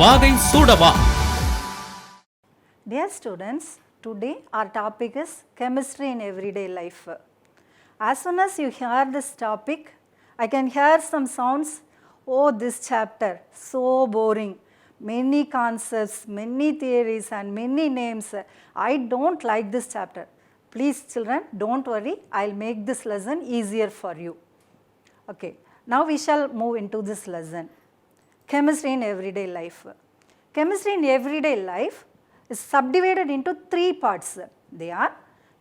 வாகை சூடவா. Dear students, today our topic is chemistry in everyday life. As soon as you hear this topic, I can hear some sounds. Oh, this chapter, so boring. Many concepts, many theories and many names. I don't like this chapter. Please children, don't worry. I'll make this lesson easier for you. Okay, now we shall move into this lesson. Chemistry in everyday life. Chemistry in everyday life is subdivided into three parts. They are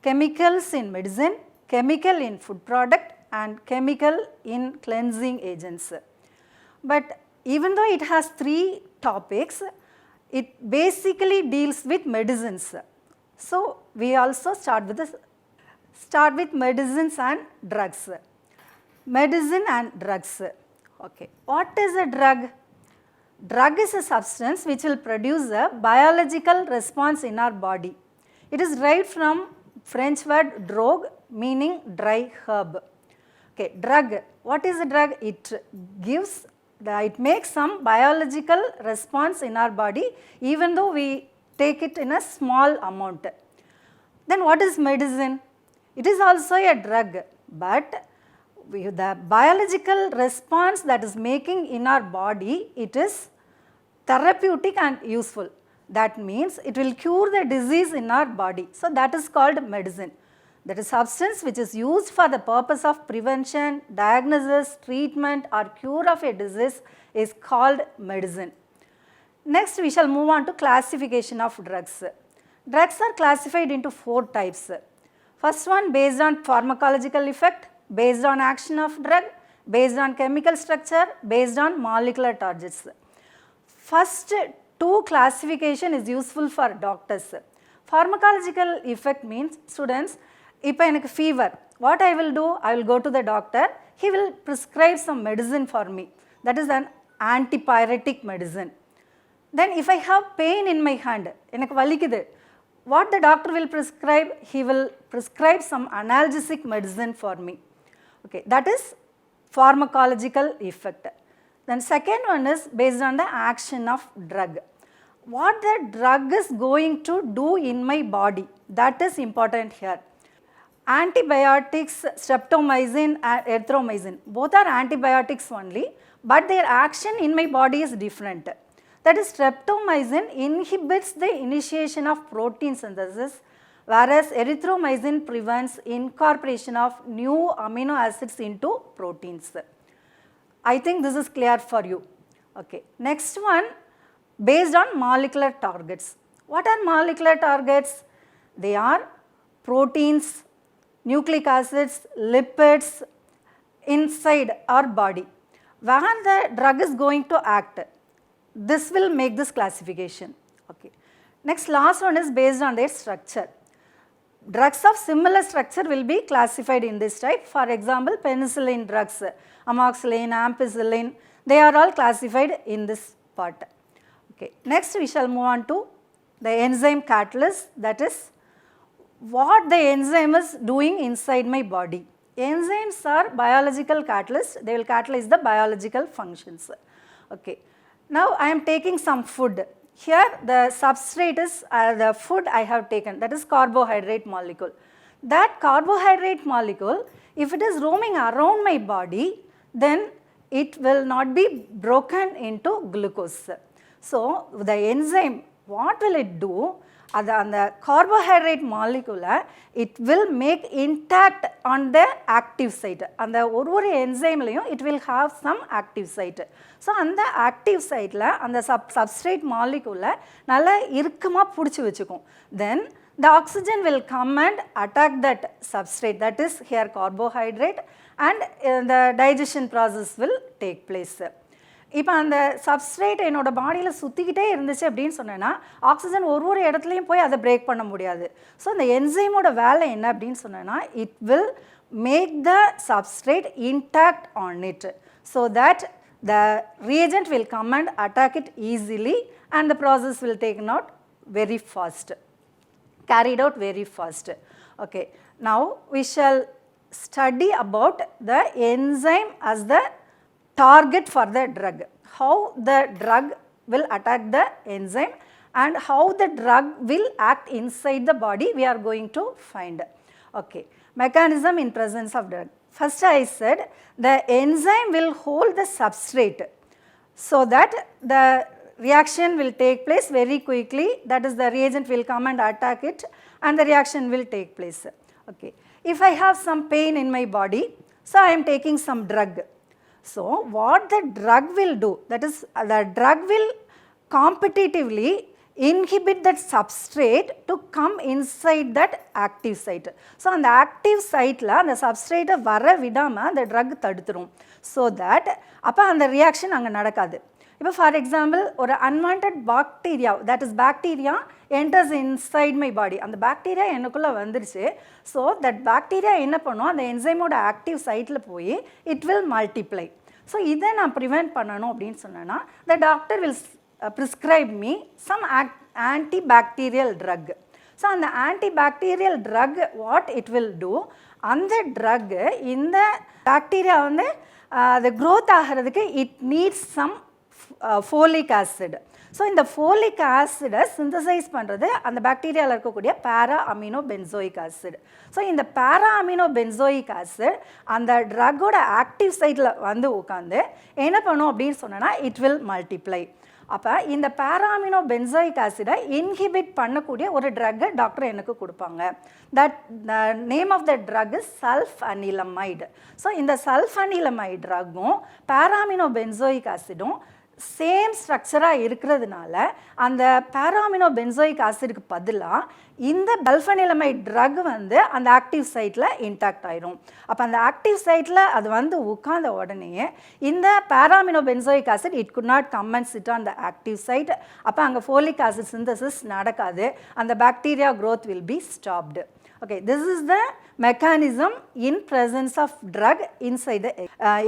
chemicals in medicine, chemical in food product and chemical in cleansing agents. But even though it has three topics, it basically deals with medicines. So we also start with medicines and drugs. Medicine and drugs. Okay, what is a drug? Drug is a substance which will produce a biological response in our body. It is derived from French word drogue, meaning dry herb. Okay, drug. What is a drug? It makes some biological response in our body even though we take it in a small amount. Then what is medicine? It is also a drug, but the biological response that is making in our body, it is therapeutic and useful. That means it will cure the disease in our body. So that is called medicine. That is substance which is used for the purpose of prevention, diagnosis, treatment or cure of a disease is called medicine. Next we shall move on to classification of drugs. Drugs are classified into four types. First one based on pharmacological effect, based on action of drug, based on chemical structure, based on molecular targets. First two classification is useful for doctors. Pharmacological effect means students, if I have fever, what I will do? I will go to the doctor, he will prescribe some medicine for me. That is an antipyretic medicine. Then if I have pain in my hand, what the doctor will prescribe? He will prescribe some analgesic medicine for me. Okay, that is pharmacological effect. Then second one is based on the action of drug. What the drug is going to do in my body, that is important here. Antibiotics, streptomycin and erythromycin, both are antibiotics only, but their action in my body is different. That is, streptomycin inhibits the initiation of protein synthesis, whereas erythromycin prevents incorporation of new amino acids into proteins. I think this is clear for you. Okay, next one based on molecular targets. What are molecular targets? They are proteins, nucleic acids, lipids inside our body. Where the drug is going to act, this will make this classification. Okay. Next, last one is based on their structure. Drugs of similar structure will be classified in this type. For example, penicillin drugs, amoxicillin, ampicillin, they are all classified in this part. Okay. Next, we shall move on to the enzyme catalyst, that is what the enzyme is doing inside my body. Enzymes are biological catalysts, they will catalyze the biological functions. Okay. Now I am taking some food. Here the substrate is the food I have taken, that is carbohydrate molecule. That carbohydrate molecule, if it is roaming around my body, then it will not be broken into glucose. So the enzyme, what will it do? On the carbohydrate molecule, it will make intact on the active site. On the one enzyme, it will have some active site. So on the active site, on the substrate molecule, then the oxygen will come and attack that substrate, that is here carbohydrate, and the digestion process will take place. இப்போ அந்த substrate என்னோட பாடியில் சுற்றிக்கிட்டே இருந்துச்சு அப்படின்னு சொன்னேன்னா oxygen ஒரு இடத்துலையும் போய் அதை பிரேக் பண்ண முடியாது. ஸோ இந்த என்சைமோட வேலை என்ன அப்படின்னு சொன்னேன்னா it will make the substrate intact on it so that the reagent will come and attack it easily and the process will taken out very fast, carried out very fast. Okay, now we shall study about the enzyme as the target for the drug. How the drug will attack the enzyme and how the drug will act inside the body we are going to find. Okay, mechanism in presence of drug. First I said the enzyme will hold the substrate so that the reaction will take place very quickly, that is the reagent will come and attack it and the reaction will take place. Okay. If I have some pain in my body, so I am taking some drug. So what the drug will do, that is the drug will competitively inhibit that substrate to come inside that active site. So on the active site la the substrate vara vidama the drug தடுத்துரும், so that அப்ப அந்த reaction அங்க நடக்காது. இப்போ for example ஒரு unwanted bacteria, that is bacteria enters inside my body, அந்த bacteria எனக்குள்ளே வந்துருச்சு. So that bacteria என்ன பண்ணும், அந்த என்சைமோட ஆக்டிவ் சைட்டில் போய் இட் வில் மல்டிப்ளை. ஸோ இதை நான் ப்ரிவெண்ட் பண்ணணும் அப்படின்னு சொன்னேன்னா the doctor will prescribe me some antibacterial drug. So அந்த antibacterial drug what it will do, அந்த ட்ரக்கு இந்த பாக்டீரியா வந்து அது க்ரோத் ஆகிறதுக்கு it needs some folic acid. So இந்த ஃபோலிக் ஆசிடை சிந்தசைஸ் பண்ணுறது அந்த பாக்டீரியாவில் இருக்கக்கூடிய பேரா அமினோ பென்சோயிக் ஆசிட். ஸோ இந்த பேரா அமினோ பென்சோயிக் ஆசிட் அந்த ட்ரக்கோட ஆக்டிவ் சைட்டில் வந்து உட்காந்து என்ன பண்ணும் அப்படின்னு சொன்னோன்னா இட் வில் மல்டிப்ளை. அப்போ இந்த பேரா அமினோ பென்சோயிக் ஆசிடை இன்ஹிபிட் பண்ணக்கூடிய ஒரு ட்ரக்கை டாக்டர் எனக்கு கொடுப்பாங்க. That name of the drug is sulfanilamide. So இந்த சல்ஃபனிலமைடு ட்ரக்கும் பேரா அமினோ பென்சோயிக் ஆசிடும் சேம் ஸ்ட்ரக்சராக இருக்கிறதுனால அந்த பேராமினோ பென்சோயிக் ஆசிடுக்கு பதிலாக இந்த சல்ஃபனிலமைட் ட்ரக் வந்து அந்த ஆக்டிவ் சைட்டில் இன்டாக்ட் ஆயிரும். அப்போ அந்த ஆக்டிவ் சைட்டில் அது வந்து உட்கார்ந்த உடனே இந்த para amino benzoic acid it could not come and sit on the active site. அப்போ அங்கே ஃபோலிக் ஆசிட் சிந்தசிஸ் நடக்காது, அந்த bacteria growth will be stopped. Okay, this is the mechanism in presence of drug inside the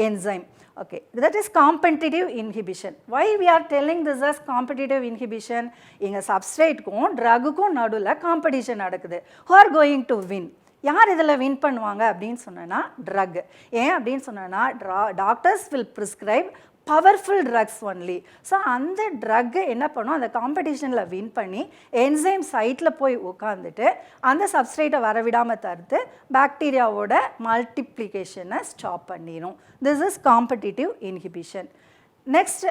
enzyme. Okay, that is competitive inhibition. Why we are telling this as competitive inhibition? இங்க சப்ஸ்ட்ரேட்க்கும் ட்ரக்குக்கும் நடுவில் competition நடக்குது. Who are going to win? யார் இதில் win பண்ணுவாங்க அப்படின்னு சொன்னோன்னா drug. ஏன் அப்படின்னு சொன்னோன்னா doctors will prescribe powerful drugs only. So அந்த ட்ரக்கு என்ன பண்ணும், அந்த காம்படிஷனில் வின் பண்ணி என்சைம் சைட்டில் போய் உட்காந்துட்டு அந்த சப்ஸ்ட்ரேட்டை வரவிடாமல் தடுத்து பாக்டீரியாவோட மல்டிப்ளிகேஷனை ஸ்டாப் பண்ணிடும். This is competitive inhibition. Next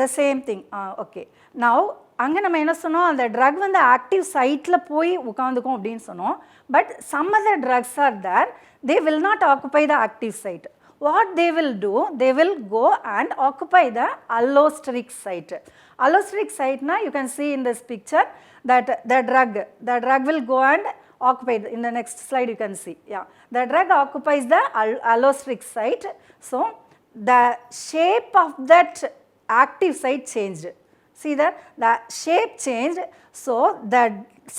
the same thing. Okay, now அங்கே நம்ம என்ன சொன்னோம், அந்த ட்ரக் வந்து ஆக்டிவ் சைட்டில் போய் உட்காந்துக்கும் அப்படின்னு சொன்னோம். But some other drugs are there, they will not occupy the active site. What they will do, they will go and occupy the allosteric site. Allosteric site na you can see in this picture that the drug will go and occupy in the next slide you can see. Yeah, the drug occupies the allosteric site. So the shape of that active site changed. See that the shape changed, so the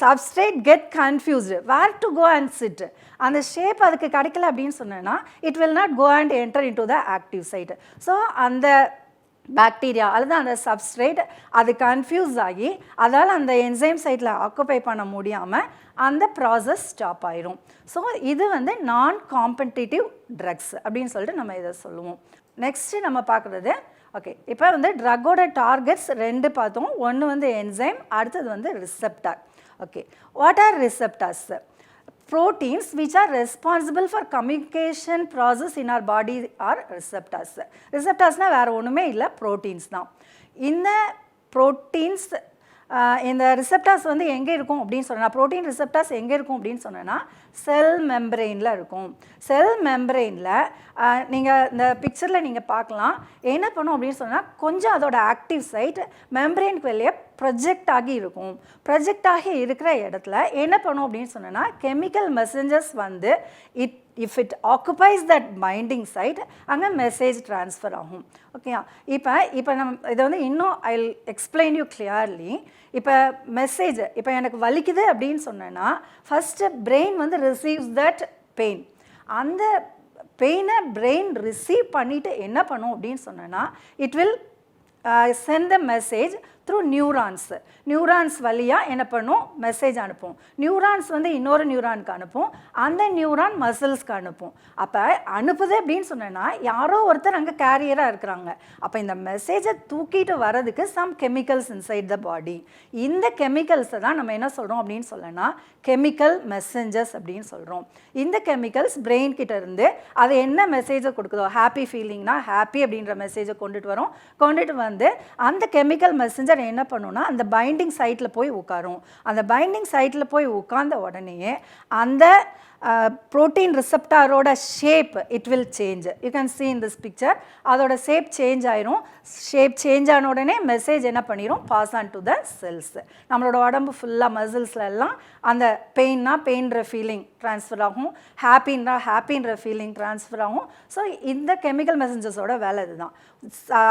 substrate get confused where to go and sit. அந்த shape அதுக்கு கிடைக்கல அப்படின்னு சொன்னேன்னா it will not go and enter into the active site. So அந்த bacteria அல்லது அந்த substrate அது confuse ஆகி அதால் அந்த என்சைம் சைட்டில் ஆக்குபை பண்ண முடியாமல் அந்த ப்ராசஸ் ஸ்டாப் ஆயிரும். ஸோ இது வந்து நான் காம்படிட்டிவ் ட்ரக்ஸ் அப்படின்னு சொல்லிட்டு நம்ம இதை சொல்லுவோம். நெக்ஸ்ட்டு நம்ம பார்க்குறது, ஓகே, இப்போ வந்து ட்ரக்கோட டார்கெட்ஸ் ரெண்டு பார்த்தோம். ஒன்று வந்து என்சைம், அடுத்தது வந்து receptor. Okay, what are receptors? Proteins which are responsible for communication process in our body are receptors. Receptors na வேறு ஒன்றுமே இல்லை, proteins தான். இந்த proteins இந்த ரிசெப்டார்ஸ் வந்து எங்கே இருக்கும் அப்படின்னு சொன்னால், ப்ரோட்டீன் ரிசெப்டார்ஸ் எங்கே இருக்கும் அப்படின்னு சொன்னோன்னா செல் மெம்பரெயினில் இருக்கும். செல் மெம்பரெயினில் நீங்கள் இந்த பிக்சரில் நீங்கள் பார்க்கலாம், என்ன பண்ணும் அப்படின்னு சொன்னால் கொஞ்சம் அதோட ஆக்டிவ் சைட் மெம்பரெயினுக்கு வெளியே ப்ரொஜெக்ட் ஆகி இருக்கும். ப்ரொஜெக்ட் ஆகி இருக்கிற இடத்துல என்ன பண்ணும் அப்படின்னு சொன்னோன்னா கெமிக்கல் மெசஞ்சர்ஸ் வந்து if it occupies that binding site அங்கே மெசேஜ் ட்ரான்ஸ்ஃபர் ஆகும். ஓகேயா, இப்போ நம்ம இதை வந்து இன்னும் I will explain you clearly. இப்போ மெசேஜ், இப்போ எனக்கு வலிக்குது அப்படின்னு சொன்னேன்னா ஃபஸ்ட்டு பிரெயின் வந்து ரிசீவ்ஸ் தட் பெயின். அந்த பெயினை பிரெயின் ரிசீவ் பண்ணிவிட்டு என்ன பண்ணும் அப்படின்னு சொன்னேன்னா it will send the message through neurons. Neurons வழியாக என்ன பண்ணும், மெசேஜ் அனுப்பும். நியூரான்ஸ் வந்து இன்னொரு நியூரானுக்கு அனுப்பும், அந்த நியூரான் மசில்ஸ்க்கு அனுப்பும். அப்போ அனுப்புது அப்படின்னு சொன்னேன்னா யாரோ ஒருத்தர் அங்கே கேரியராக இருக்கிறாங்க. அப்போ இந்த மெசேஜை தூக்கிட்டு வர்றதுக்கு சம் கெமிக்கல்ஸ் இன்சைட் த பாடி. இந்த கெமிக்கல்ஸை தான் நம்ம என்ன சொல்கிறோம் அப்படின்னு சொல்லனா கெமிக்கல் மெசஞ்சர்ஸ் அப்படின்னு சொல்கிறோம். இந்த கெமிக்கல்ஸ் பிரெயின் கிட்ட இருந்து அது என்ன மெசேஜை கொடுக்குதோ, ஹாப்பி ஃபீலிங்னா ஹாப்பி அப்படின்ற மெசேஜை கொண்டுட்டு வரும். கொண்டுட்டு வந்து அந்த கெமிக்கல் மெசஞ்சர் என்ன பண்ணுன்னா அந்த பைண்டிங் சைட்டில் போய் உட்காரும். அந்த பைண்டிங் சைட்டில் போய் உட்கார்ந்த உடனே அந்த ப்ரோட்டீன் ரிசெப்டாரோட shape it will change. You can see in this picture. அதோட ஷேப் சேஞ்ச் ஆயிரும். ஷேப் சேஞ்ச் ஆன உடனே மெசேஜ் என்ன பண்ணிடும், pass on to the cells. நம்மளோட உடம்பு ஃபுல்லாக மசில்ஸ்ல எல்லாம் அந்த பெயின்னா பெயின்ற ஃபீலிங் ட்ரான்ஸ்ஃபர் ஆகும், ஹாப்பின்னா ஹாப்பின்ற ஃபீலிங் ட்ரான்ஸ்ஃபர் ஆகும். ஸோ இந்த கெமிக்கல் மெசஞ்சர்ஸோட வேலை இதுதான்.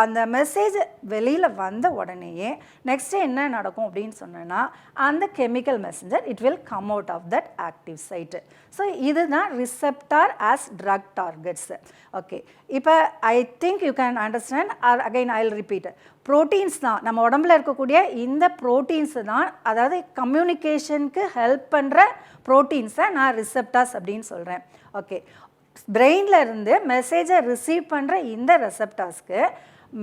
அந்த மெசேஜ் வெளியில் வந்த உடனேயே நெக்ஸ்ட்டு என்ன நடக்கும் அப்படின்னு சொன்னேன்னா அந்த chemical messenger it will come out of that active site. So இதுதான் receptor as drug targets. Okay, இப்போ I think you can understand. Again I will repeat. Proteins தான் நம்ம உடம்புல இருக்கக்கூடிய இந்த ப்ரோட்டீன்ஸு தான், அதாவது கம்யூனிகேஷனுக்கு ஹெல்ப் பண்ணுற ப்ரோட்டீன்ஸை நான் ரிசெப்டார்ஸ் அப்படின்னு சொல்கிறேன். ஓகே, பிரெயினில் இருந்து மெசேஜை ரிசீவ் பண்ணுற இந்த ரெசெப்டார்ஸ்க்கு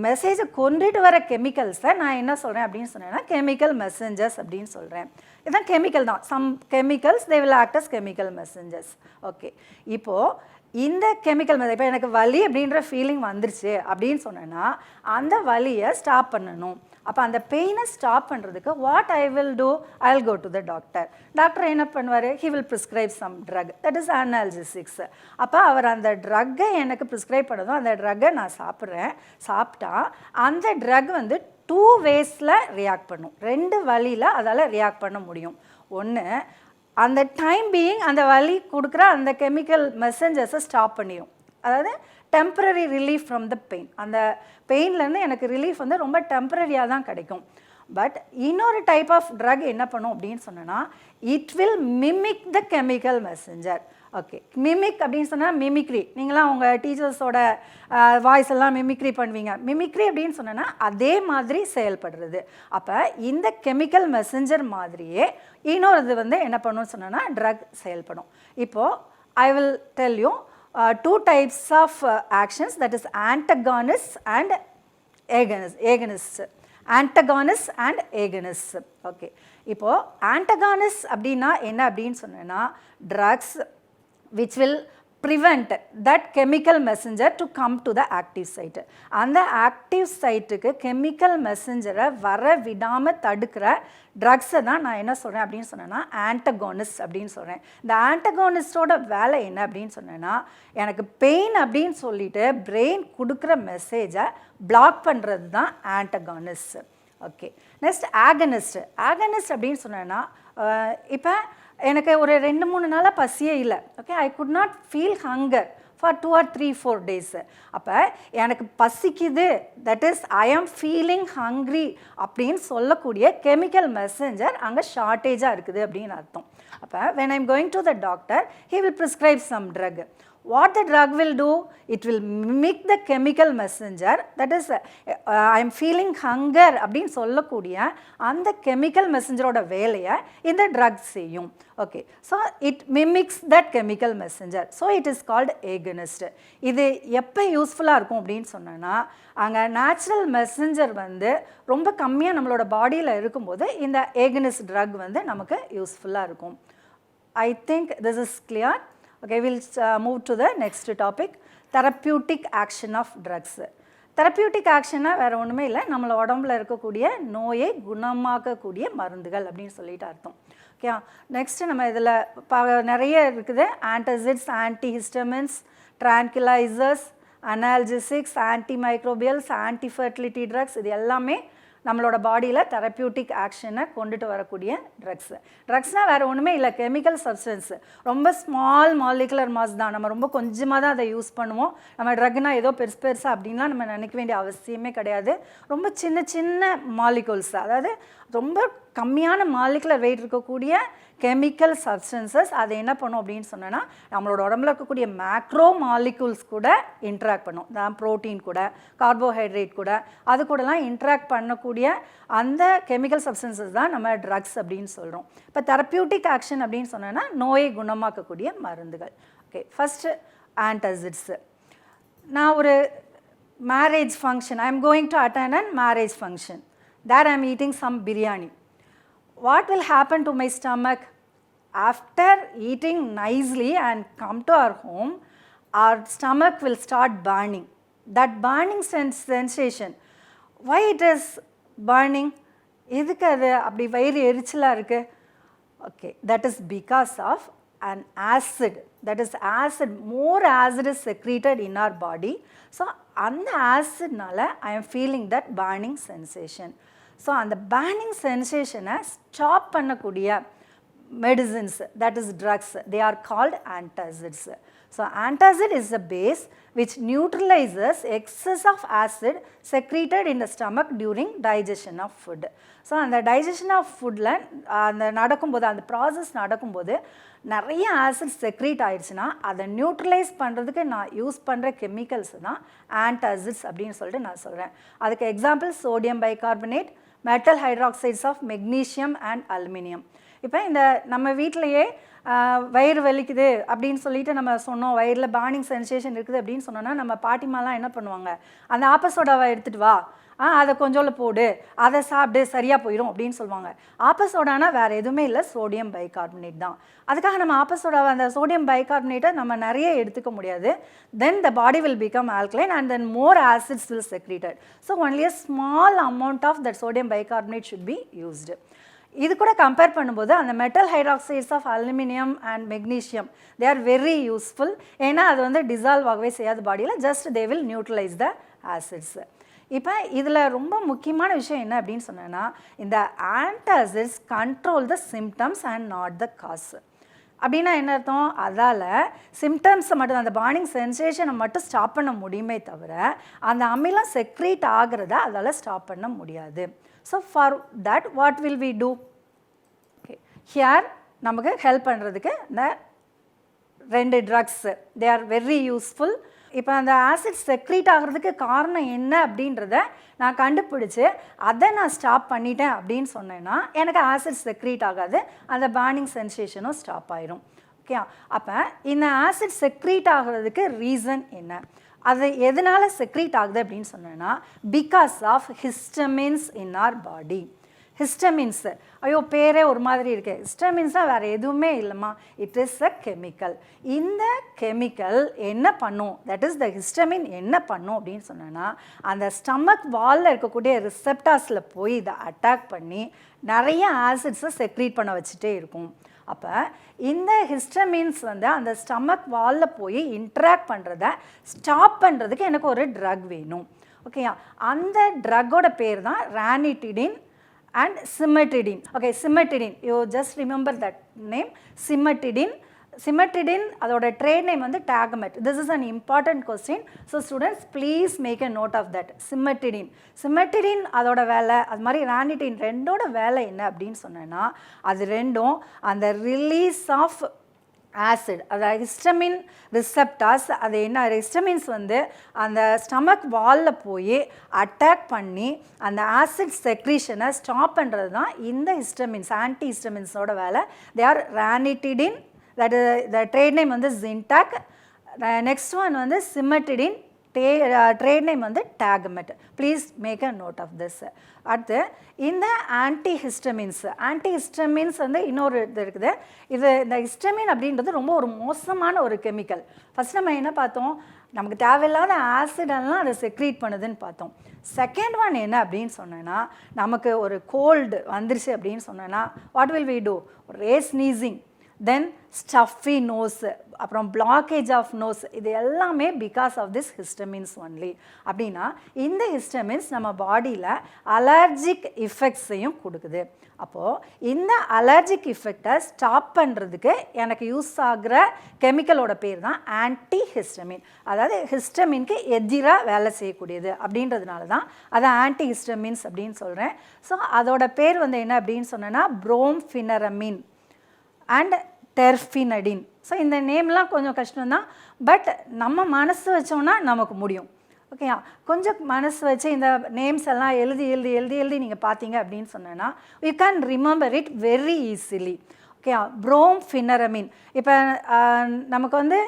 மெசேஜை கொண்டுட்டு வர கெமிக்கல்ஸை நான் என்ன சொல்கிறேன் அப்படின்னு சொன்னேன்னா கெமிக்கல் மெசஞ்சர்ஸ் அப்படின்னு சொல்கிறேன். இதுதான் கெமிக்கல் தான். Some chemicals they will act as chemical messengers. Okay, இப்போது இந்த கெமிக்கல் இப்போ எனக்கு வலி அப்படின்ற ஃபீலிங் வந்துருச்சு அப்படின்னு சொன்னேன்னா அந்த வலியை ஸ்டாப் பண்ணணும். அப்போ அந்த பெயினை ஸ்டாப் பண்ணுறதுக்கு what I will do, I will go to the doctor. Doctor என்ன பண்ணுவார், he will prescribe some drug, that is analgesics. அப்போ அவர் அந்த ட்ரக்கை எனக்கு ப்ரிஸ்கிரைப் பண்ணதும் அந்த ட்ரக்கை நான் சாப்பிட்றேன். சாப்பிட்டா அந்த ட்ரக் வந்து 2 waysல ரியாக்ட் பண்ணும். 2 வழியில் அதால் ரியாக்ட் பண்ண முடியும். ஒன்று, அந்த டைம் பீயிங் அந்த வலி கொடுக்குற அந்த கெமிக்கல் மெசஞ்சர்ஸை ஸ்டாப் பண்ணிடும். அதாவது temporary relief from the pain. அந்த பெயின்லேருந்து எனக்கு ரிலீஃப் வந்து ரொம்ப டெம்பரரியாக தான் கிடைக்கும். பட் இன்னொரு டைப் ஆஃப் ட்ரக் என்ன பண்ணும் அப்படின்னு சொன்னேன்னா it will mimic the chemical messenger. Okay, mimic அப்படின்னு சொன்னால் மிமிக்ரி. நீங்களாம் உங்கள் டீச்சர்ஸோட வாய்ஸ் எல்லாம் மிமிக்ரி பண்ணுவீங்க. மிமிக்ரி அப்படின்னு சொன்னேன்னா அதே மாதிரி செயல்படுறது. அப்போ இந்த கெமிக்கல் மெசஞ்சர் மாதிரியே இன்னொரு வந்து என்ன பண்ணணும்னு சொன்னேன்னா ட்ரக் செயல்படும். இப்போது I will tell you 2 types of actions, that is antagonist and agonist. Antagonist and agonist. Okay, இப்போ antagonist அப்படின்னா என்ன அப்படின்னு சொன்னேன்னா drugs which will prevent that chemical messenger to come to the active site. அந்த active siteக்கு chemical messenger வர விடாமல் தடுக்கிற ட்ரக்ஸை தான் நான் என்ன சொல்கிறேன் அப்படின்னு சொன்னேன்னா ஆன்டகோனிஸ்ட் அப்படின்னு சொல்கிறேன். இந்த ஆன்டகோனிஸ்டோட வேலை என்ன அப்படின்னு சொன்னேன்னா எனக்கு பெயின் அப்படின்னு சொல்லிட்டு பிரெயின் கொடுக்குற மெசேஜை பிளாக் பண்ணுறது தான் antagonist. Okay, next agonist. Agonist அப்படின்னு சொன்னேன்னா இப்போ எனக்கு ஒரு 2-3 நாளாக பசியே இல்லை. Okay, I could not feel hunger for 2 or 3, 4 days. அப்போ எனக்கு பசிக்குது, தட் இஸ் ஐ ஆம் ஃபீலிங் ஹங்க்ரி அப்படின்னு சொல்லக்கூடிய கெமிக்கல் மெசஞ்சர் அங்கே ஷார்ட்டேஜாக இருக்குது அப்படின்னு அர்த்தம். அப்போ when I'm going to the doctor, he will prescribe some drug. What the drug will do, it will mimic the chemical messenger, that is I am feeling hunger அப்படின்னு சொல்லக்கூடிய அந்த கெமிக்கல் மெசஞ்சரோட வேலையை இந்த ட்ரக் செய்யும். Okay, so it mimics that chemical messenger. So it is called agonist. இது எப்போ யூஸ்ஃபுல்லாக இருக்கும் அப்படின்னு சொன்னோன்னா அங்கே நேச்சுரல் மெசஞ்சர் வந்து ரொம்ப கம்மியாக நம்மளோட பாடியில் இருக்கும்போது இந்த ஏகனிஸ்ட் ட்ரக் வந்து நமக்கு யூஸ்ஃபுல்லாக இருக்கும். I think this is clear. Okay, we'll move to the next topic, therapeutic action of drugs. Therapeutic action வேறு ஒன்றுமே இல்லை, நம்மள உடம்புல இருக்கக்கூடிய நோயை குணமாக்கக்கூடிய மருந்துகள் அப்படின்னு சொல்லிட்டு அர்த்தம். ஓகே, நெக்ஸ்ட்டு நம்ம இதில் நிறைய இருக்குது. ஆன்டாசிட்ஸ், ஆன்டிஹிஸ்டமின்ஸ், ட்ரான்குலைசர்ஸ், அனால்ஜெசிக்ஸ், ஆன்டிமைக்ரோபியல்ஸ், ஆன்டிஃபர்டிலிட்டி ட்ரக்ஸ், இது எல்லாமே நம்மளோட பாடியில் தெரப்பியூட்டிக் ஆக்ஷனை கொண்டுட்டு வரக்கூடிய ட்ரக்ஸு. ட்ரக்ஸ்னால் வேறு ஒன்றுமே இல்லை, கெமிக்கல் சப்ஸ்டன்ஸு. ரொம்ப ஸ்மால் மாலிகுலர் மாஸ் தான், நம்ம ரொம்ப கொஞ்சமாக தான் அதை யூஸ் பண்ணுவோம். நம்ம ட்ரக்னா ஏதோ பெருசாக அப்படின்லாம் நம்ம நினைக்க வேண்டிய அவசியமே கிடையாது. ரொம்ப சின்ன சின்ன மாலிகுல்ஸ், அதாவது ரொம்ப கம்மியான மாலிகுலர் வெயிட் இருக்கக்கூடிய கெமிக்கல் சப்ஸ்டன்சஸ் அது என்ன பண்ணும் அப்படின்னு சொன்னோன்னா நம்மளோட உடம்புல இருக்கக்கூடிய மேக்ரோ மாலிகூல்ஸ் கூட இன்ட்ராக்ட் பண்ணும். தான் ப்ரோட்டீன் கூட, கார்போஹைட்ரேட் கூட, அது கூடலாம் இன்ட்ராக்ட் பண்ணக்கூடிய அந்த கெமிக்கல் சப்ஸ்டன்சஸ் தான் நம்ம ட்ரக்ஸ் அப்படின்னு சொல்கிறோம். இப்போ தெரப்பியூட்டிக் ஆக்ஷன் அப்படின்னு சொன்னோன்னா நோயை குணமாக்கக்கூடிய மருந்துகள். Okay, first antacids. நான் ஒரு marriage function, I am going to attend a marriage function. There I am eating some biryani. What will happen to my stomach? After eating nicely and come to our home, our stomach will start burning. That burning sensation, why it is burning? எதுக்கு அது அப்படி வயிறு எரிச்சலாக இருக்குது? Okay, that is because of an acid. That is acid, more acid is secreted in our body. So அந்த ஆசிட்னால I am feeling that burning sensation. So அந்த burning sensation-ஐ stop பண்ணக்கூடிய medicines, that is drugs, they are called antacids. So antacid is a base which neutralizes excess of acid secreted in the stomach during digestion of food. So அந்த digestion of ஃபுட்டில் அந்த நடக்கும்போது, அந்த process நடக்கும்போது நிறைய acid secrete ஆயிடுச்சுன்னா அதை neutralise பண்ணுறதுக்கு நான் யூஸ் பண்ணுற கெமிக்கல்ஸ் தான் ஆன்டாசிட்ஸ் அப்படின்னு சொல்லிட்டு நான் சொல்கிறேன். அதுக்கு example sodium bicarbonate, metal hydroxides of magnesium and aluminium. இப்போ இந்த நம்ம வீட்டிலையே வயிறு வலிக்குது அப்படின்னு சொல்லிட்டு நம்ம சொன்னோம், வயிறில் பார்னிங் சென்சேஷன் இருக்குது அப்படின்னு சொன்னோன்னா நம்ம பாட்டிமாலாம் என்ன பண்ணுவாங்க, அந்த ஆப்பசோடாவை எடுத்துகிட்டு வா, அதை கொஞ்சோல போடு, அதை சாப்பிடு, சரியாக போயிடும் அப்படின்னு சொல்லுவாங்க. ஆப்பசோடானா வேறு எதுவுமே இல்லை, சோடியம் பைகார்பனேட் தான். அதுக்காக நம்ம ஆப்பசோடாவை, அந்த சோடியம் பைகார்பனேட்டை நம்ம நிறைய எடுத்துக்க முடியாது. Then the body will become alkaline and then more acids will secreted. So only a small amount of that sodium bicarbonate should be used. இது கூட கம்பேர் பண்ணும்போது அந்த metal hydroxides of aluminium and magnesium they are very useful. ஏன்னா அது வந்து dissolve ஆகவே செய்யாது பாடியில், just they will neutralize the acids. இப்போ இதில் ரொம்ப முக்கியமான விஷயம் என்ன அப்படின்னு சொன்னேன்னா, இந்த antacids control the symptoms and not the cause. அப்படின்னா என்ன அர்த்தம்? அதால் சிம்டம்ஸை மட்டும், அந்த பார்னிங் சென்சேஷனை மட்டும் ஸ்டாப் பண்ண முடியுமே தவிர அந்த அமிலம் செக்ரீட் ஆகிறத அதால் ஸ்டாப் பண்ண முடியாது. So for that what will we do? Okay, here நமக்கு ஹெல்ப் பண்ணுறதுக்கு இந்த 2 drugs they are very useful. இப்போ அந்த ஆசிட் செக்ரீட் ஆகிறதுக்கு காரணம் என்ன அப்படின்றத நான் கண்டுபிடிச்சி அதை நான் ஸ்டாப் பண்ணிட்டேன் அப்படின்னு சொன்னேன்னா எனக்கு ஆசிட் செக்ரீட் ஆகாது, அந்த பார்னிங் சென்சேஷனும் ஸ்டாப் ஆயிரும். ஓகே, அப்போ இந்த ஆசிட் செக்ரீட் ஆகிறதுக்கு ரீசன் என்ன, அது எதனால் செக்ரீட் ஆகுது அப்படின்னு சொன்னேன்னா, because of histamines in our body. Histamines, ஐயோ பேரே ஒரு மாதிரி இருக்கு, ஹிஸ்டமின்ஸ்னால் வேறு எதுவுமே இல்லைம்மா, இட் இஸ் அ கெமிக்கல். இந்த கெமிக்கல் என்ன பண்ணும், தட் இஸ் த ஹிஸ்டமின் என்ன பண்ணும் அப்படின்னு சொன்னோன்னா, அந்த ஸ்டமக் வாலில் இருக்கக்கூடிய ரிசெப்டார்ஸில் போய் இதை அட்டாக் பண்ணி நிறைய ஆசிட்ஸை செக்ரீட் பண்ண வச்சுட்டே இருக்கும். அப்போ இந்த ஹிஸ்டமின்ஸ் வந்து அந்த ஸ்டமக் வாலில் போய் இன்ட்ராக்ட் பண்ணுறத ஸ்டாப் பண்ணுறதுக்கு எனக்கு ஒரு ட்ரக் வேணும். ஓகேயா, அந்த ட்ரக்கோட பேர் தான் ரானிட்டிடின் and cimetidine. Okay, cimetidine, you just remember that name, cimetidine. Cimetidine, அதோட trade name வந்து Tagamet. This is an important question. So students, please make a note of that. Cimetidine. Cimetidine அதோட வேலை, அது மாதிரி ranitidine ரெண்டோட வேலை என்ன அப்படின்னு சொன்னேன்னா, அது ரெண்டும் அந்த ரிலீஸ் ஆஃப் ஆசிட், அதாவது ஹிஸ்டமின் ரிசெப்டார்ஸ், அது என்ன ஹிஸ்டமின்ஸ் வந்து அந்த ஸ்டமக் வாலில் போய் அட்டாக் பண்ணி அந்த ஆசிட் செக்ரீஷனை ஸ்டாப் பண்ணுறது தான் இந்த ஹிஸ்டமின்ஸ், ஆன்டி ஹிஸ்டமின்ஸோட வேலை. They are ranitidine, that the trade name வந்து ஜின்டாக். நெக்ஸ்ட் ஒன் வந்து சிமெட்டிடின், ட்ரேட் நேம் வந்து Tagamet. Please make a note of this. அடுத்து இந்த ஆன்டிஹிஸ்டமின்ஸ் வந்து இன்னொரு இது இருக்குது. இந்த ஹிஸ்டமின் அப்படின்றது ரொம்ப ஒரு மோசமான ஒரு கெமிக்கல். ஃபஸ்ட் நம்ம என்ன பார்த்தோம், நமக்கு தேவையில்லாத ஆசிடெல்லாம் அதை செக்ரீட் பண்ணுதுன்னு பார்த்தோம். செகண்ட் ஒன் என்ன அப்படின்னு சொன்னேன்னா, நமக்கு ஒரு கோல்டு வந்துருச்சு அப்படின்னு சொன்னேன்னா வாட் வில் வி டூ, ஒரே ஸ்னீசிங், தென் ஸ்டஃபி நோஸ், அப்புறம் பிளாக்கேஜ் ஆஃப் நோஸ், இது எல்லாமே because of this histamines only. அப்படின்னா இந்த ஹிஸ்டமின்ஸ் நம்ம பாடியில் அலர்ஜிக் இஃபெக்ட்ஸையும் கொடுக்குது. அப்போது இந்த அலர்ஜிக் இஃபெக்டை ஸ்டாப் பண்ணுறதுக்கு எனக்கு யூஸ் ஆகிற கெமிக்கலோட பேர் தான் ஆன்டி ஹிஸ்டமின். அதாவது ஹிஸ்டமின்க்கு எதிராக வேலை செய்யக்கூடியது அப்படின்றதுனால தான் அதை ஆன்டி ஹிஸ்டமின்ஸ் அப்படின்னு சொல்கிறேன். ஸோ அதோட பேர் வந்து என்ன அப்படின்னு சொன்னேன்னா ப்ரோம்ஃபினரமின். அண்ட் டெர்ஃபினடின். ஸோ இந்த நேம்லாம் கொஞ்சம் கஷ்டம்தான், பட் நம்ம மனசு வச்சோம்னா நமக்கு முடியும். ஓகேயா, கொஞ்சம் மனசு வச்சு இந்த நேம்ஸ் எல்லாம் எழுதி நீங்கள் பார்த்தீங்க அப்படின்னு சொன்னேன்னா you can remember it very easily. ஓகேயா, ப்ரோம்ஃபினரமின். இப்போ நமக்கு வந்து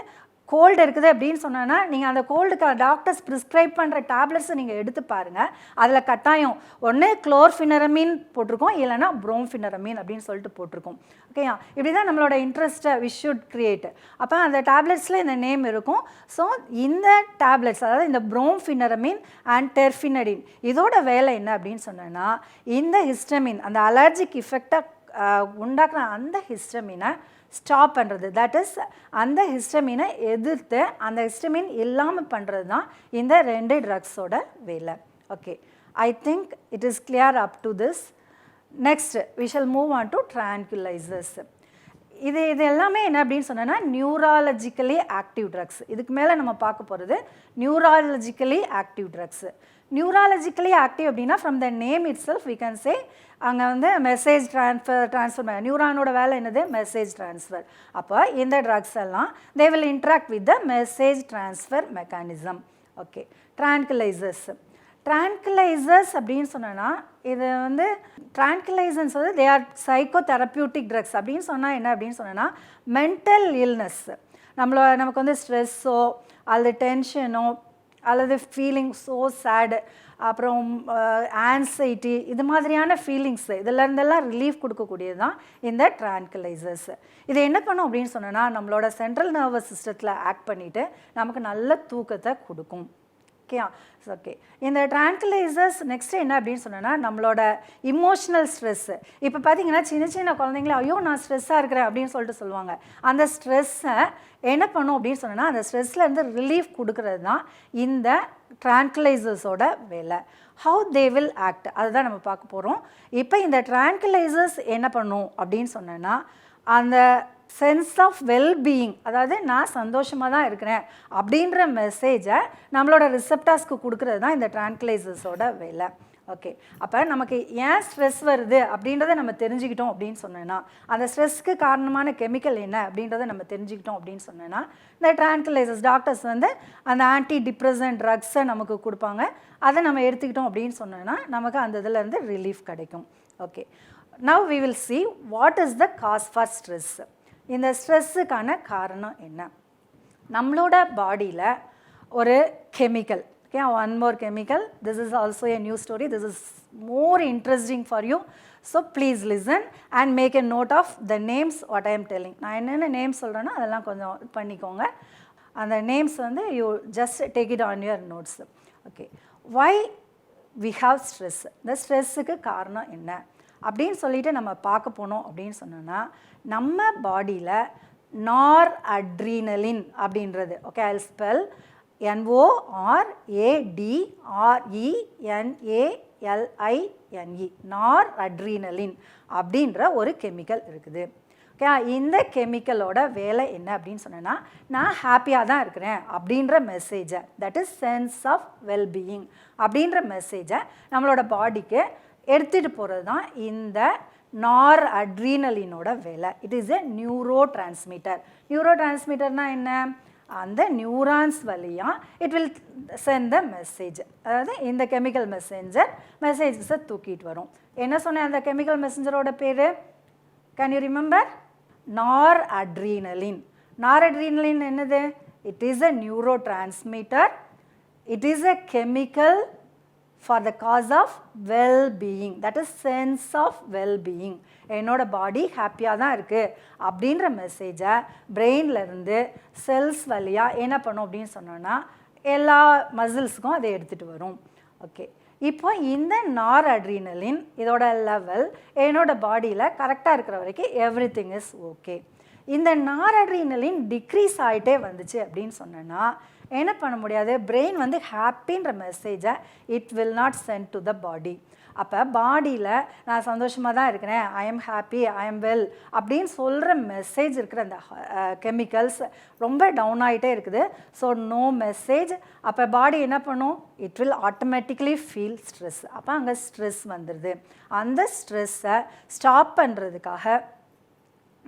கோல்டு இருக்குது அப்படின்னு சொன்னோன்னா நீங்கள் அந்த கோல்டுக்கு டாக்டர்ஸ் ப்ரிஸ்கிரைப் பண்ணுற டேப்லெட்ஸை நீங்கள் எடுத்து பாருங்கள். அதில் கட்டாயம் ஒன்று குளோர்ஃபினரமின் போட்டிருக்கோம், இல்லைனா ப்ரோம்ஃபினரமின் அப்படின்னு சொல்லிட்டு போட்டிருக்கோம். ஓகேயா, இப்படி தான் நம்மளோட இன்ட்ரெஸ்ட்டை வி ஷுட் கிரியேட். அப்போ அந்த டேப்லெட்ஸில் இந்த நேம் இருக்கும். ஸோ இந்த டேப்லெட்ஸ், அதாவது இந்த ப்ரோம்ஃபினரமின் அண்ட் டெர்ஃபினடின், இதோட வேலை என்ன அப்படின்னு சொன்னோன்னா இந்த ஹிஸ்டமின், அந்த அலர்ஜிக் இஃபெக்டை உண்டாக்குற அந்த ஹிஸ்டமினை ஸ்டாப் பண்ணுறது. தட் இஸ் அந்த ஹிஸ்டமினை எதிர்த்து அந்த ஹிஸ்டமின் இல்லாமல் பண்ணுறது தான் இந்த 2 ட்ரக்ஸோட வேலை. Okay, I think it is clear up to this. Next we shall move on to tranquilizers. இது எல்லாமே என்ன அப்படின்னு சொன்னோன்னா நியூராலஜிக்கலி ஆக்டிவ் ட்ரக்ஸ். இதுக்கு மேலே நம்ம பார்க்க போகிறது neurologically active drugs. Neurologically active அப்படின்னா from the name itself we can say அங்கே வந்து மெசேஜ் ட்ரான்ஸ்ஃபர். நியூரானோட வேலை என்னது? Message transfer. அப்போ இந்த ட்ரக்ஸ் எல்லாம் they will interact with the message transfer mechanism. Okay, tranquilizers அப்படின்னு சொன்னோன்னா இது வந்து ட்ரான்குலைசன்ஸ் வந்து they are psychotherapeutic drugs. அப்படின்னு சொன்னால் என்ன அப்படின்னு சொன்னோன்னா மென்டல் இல்னஸ், நமக்கு வந்து ஸ்ட்ரெஸ்ஸோ அல்லது டென்ஷனோ அல்லது ஃபீலிங் ஸோ சேடு, அப்புறம் ஆன்சைட்டி, இது மாதிரியான ஃபீலிங்ஸு இதிலேருந்தெல்லாம் ரிலீஃப் கொடுக்கக்கூடியது தான் இந்த ட்ரான்குலைசர்ஸ். இது என்ன பண்ணும் அப்படின்னு சொன்னோன்னா நம்மளோட சென்ட்ரல் நர்வஸ் சிஸ்டத்தில் ஆக்ட் பண்ணிவிட்டு நமக்கு நல்ல தூக்கத்தை கொடுக்கும். ஓகேயா, ஓகே. இந்த ட்ரான்குலைசர்ஸ் நெக்ஸ்ட்டு என்ன அப்படின்னு சொன்னோன்னா நம்மளோட இமோஷ்னல் ஸ்ட்ரெஸ்ஸு. இப்போ பார்த்தீங்கன்னா சின்ன குழந்தைங்களே ஐயோ நான் ஸ்ட்ரெஸ்ஸாக இருக்கிறேன் அப்படின்னு சொல்லிட்டு சொல்லுவாங்க. அந்த ஸ்ட்ரெஸ்ஸை என்ன பண்ணும் அப்படின்னு சொன்னோன்னா அந்த ஸ்ட்ரெஸ்லேருந்து ரிலீஃப் கொடுக்கறது தான் இந்த ட்ரான்குலைசர்ஸோட வேலை. ஹவு தே வில் ஆக்ட், அதுதான் நம்ம பார்க்க போகிறோம். இப்போ இந்த ட்ரான்குலைசர்ஸ் என்ன பண்ணும் அப்படின்னு சொன்னோன்னா அந்த சென்ஸ் ஆஃப் வெல்பீயிங், அதாவது நான் சந்தோஷமாக தான் இருக்கிறேன் அப்படின்ற மெசேஜை நம்மளோட ரிசெப்டார்ஸ்க்கு கொடுக்கறது தான் இந்த ட்ரான்குலைசர்ஸோட வேலை. ஓகே, அப்போ நமக்கு ஏன் ஸ்ட்ரெஸ் வருது அப்படின்றத நம்ம தெரிஞ்சுக்கிட்டோம் அப்படின்னு சொன்னோன்னா அந்த ஸ்ட்ரெஸ்க்கு காரணமான கெமிக்கல் என்ன அப்படின்றத நம்ம தெரிஞ்சுக்கிட்டோம் அப்படின்னு சொன்னோன்னா இந்த ட்ரான்குலைசர்ஸ் டாக்டர்ஸ் வந்து அந்த ஆன்டி டிப்ரெசன்ட் ட்ரக்ஸை நமக்கு கொடுப்பாங்க. அதை நம்ம எடுத்துக்கிட்டோம் அப்படின்னு சொன்னோன்னா நமக்கு அந்த இதிலேருந்து ரிலீஃப் கிடைக்கும். Okay, now we will see what is the cause for stress. இந்த ஸ்ட்ரெஸ்ஸுக்கான காரணம் என்ன? நம்மளோட பாடியில் ஒரு chemical, okay, one more chemical, this is also a new story, this is more interesting for you, so please listen and make a note of the names what I am telling. நான் என்னென்ன names சொல்கிறேன்னா அதெல்லாம் கொஞ்சம் பண்ணிக்கோங்க. அந்த names வந்து you just take it on your notes. Okay, why we have stress, இந்த ஸ்ட்ரெஸ்ஸுக்கு காரணம் என்ன அப்படின்னு சொல்லிட்டு நம்ம பார்க்க போனோம் அப்படின்னு சொன்னோன்னா நம்ம பாடியில் நார் அட்ரீனலின் அப்படின்றது, ஓகே, ஐ ஸ்பெல் NORADRENALINE, நார் அட்ரீனலின் அப்படின்ற ஒரு கெமிக்கல் இருக்குது. ஓகே, இந்த கெமிக்கலோட வேலை என்ன அப்படின்னு சொன்னேன்னா நான் ஹாப்பியாக தான் இருக்கிறேன் அப்படின்ற மெசேஜை, that is sense of wellbeing அப்படின்ற மெசேஜை நம்மளோட பாடிக்கு எடுத்துகிட்டு போகிறது தான் இந்த நார் அட்ரீனலினோட வேலை. It is a neurotransmitter. நியூரோ டிரான்ஸ்மிட்டர்னால் என்ன? அந்த நியூரான்ஸ் வழியாக it will send the message, அதாவது இந்த கெமிக்கல் மெசேஜஸை தூக்கிட்டு வரும். என்ன சொன்னேன் அந்த கெமிக்கல் மெசஞ்சரோட பேர்? Can you remember? நார் அட்ரீனலின். நார் அட்ரீனலின் என்னது? It is a neuro transmitter, it is a chemical for the cause of well-being, that is sense of well-being. என்னோட பாடி ஹாப்பியாக தான் இருக்குது அப்படின்ற மெசேஜை பிரெயின்லேருந்து செல்ஸ் வழியாக என்ன பண்ணும் அப்படின்னு சொன்னோன்னா எல்லா மசில்ஸுக்கும் அதை எடுத்துகிட்டு வரும். ஓகே, இப்போ இந்த நார் அட்ரீனலின் இதோட லெவல் என்னோட பாடியில் கரெக்டாக இருக்கிற வரைக்கும் எவ்ரி திங் இஸ் ஓகே. இந்த நார் அட்ரீனலின் டிக்ரீஸ் ஆகிட்டே வந்துச்சு அப்படின்னு சொன்னோன்னா என்ன பண்ண முடியாது? பிரெயின் வந்து ஹாப்பின்ற மெசேஜை it will not send to the body. அப்போ பாடியில் நான் சந்தோஷமாக தான் இருக்கிறேன், I am happy, I am well அப்படின்னு சொல்கிற மெசேஜ் இருக்கிற அந்த கெமிக்கல்ஸ் ரொம்ப டவுன் ஆகிட்டே இருக்குது. So no message. அப்போ பாடி என்ன பண்ணும்? It will automatically feel stress. அப்போ அங்கே ஸ்ட்ரெஸ் வந்துடுது. அந்த ஸ்ட்ரெஸ்ஸை ஸ்டாப் பண்ணுறதுக்காக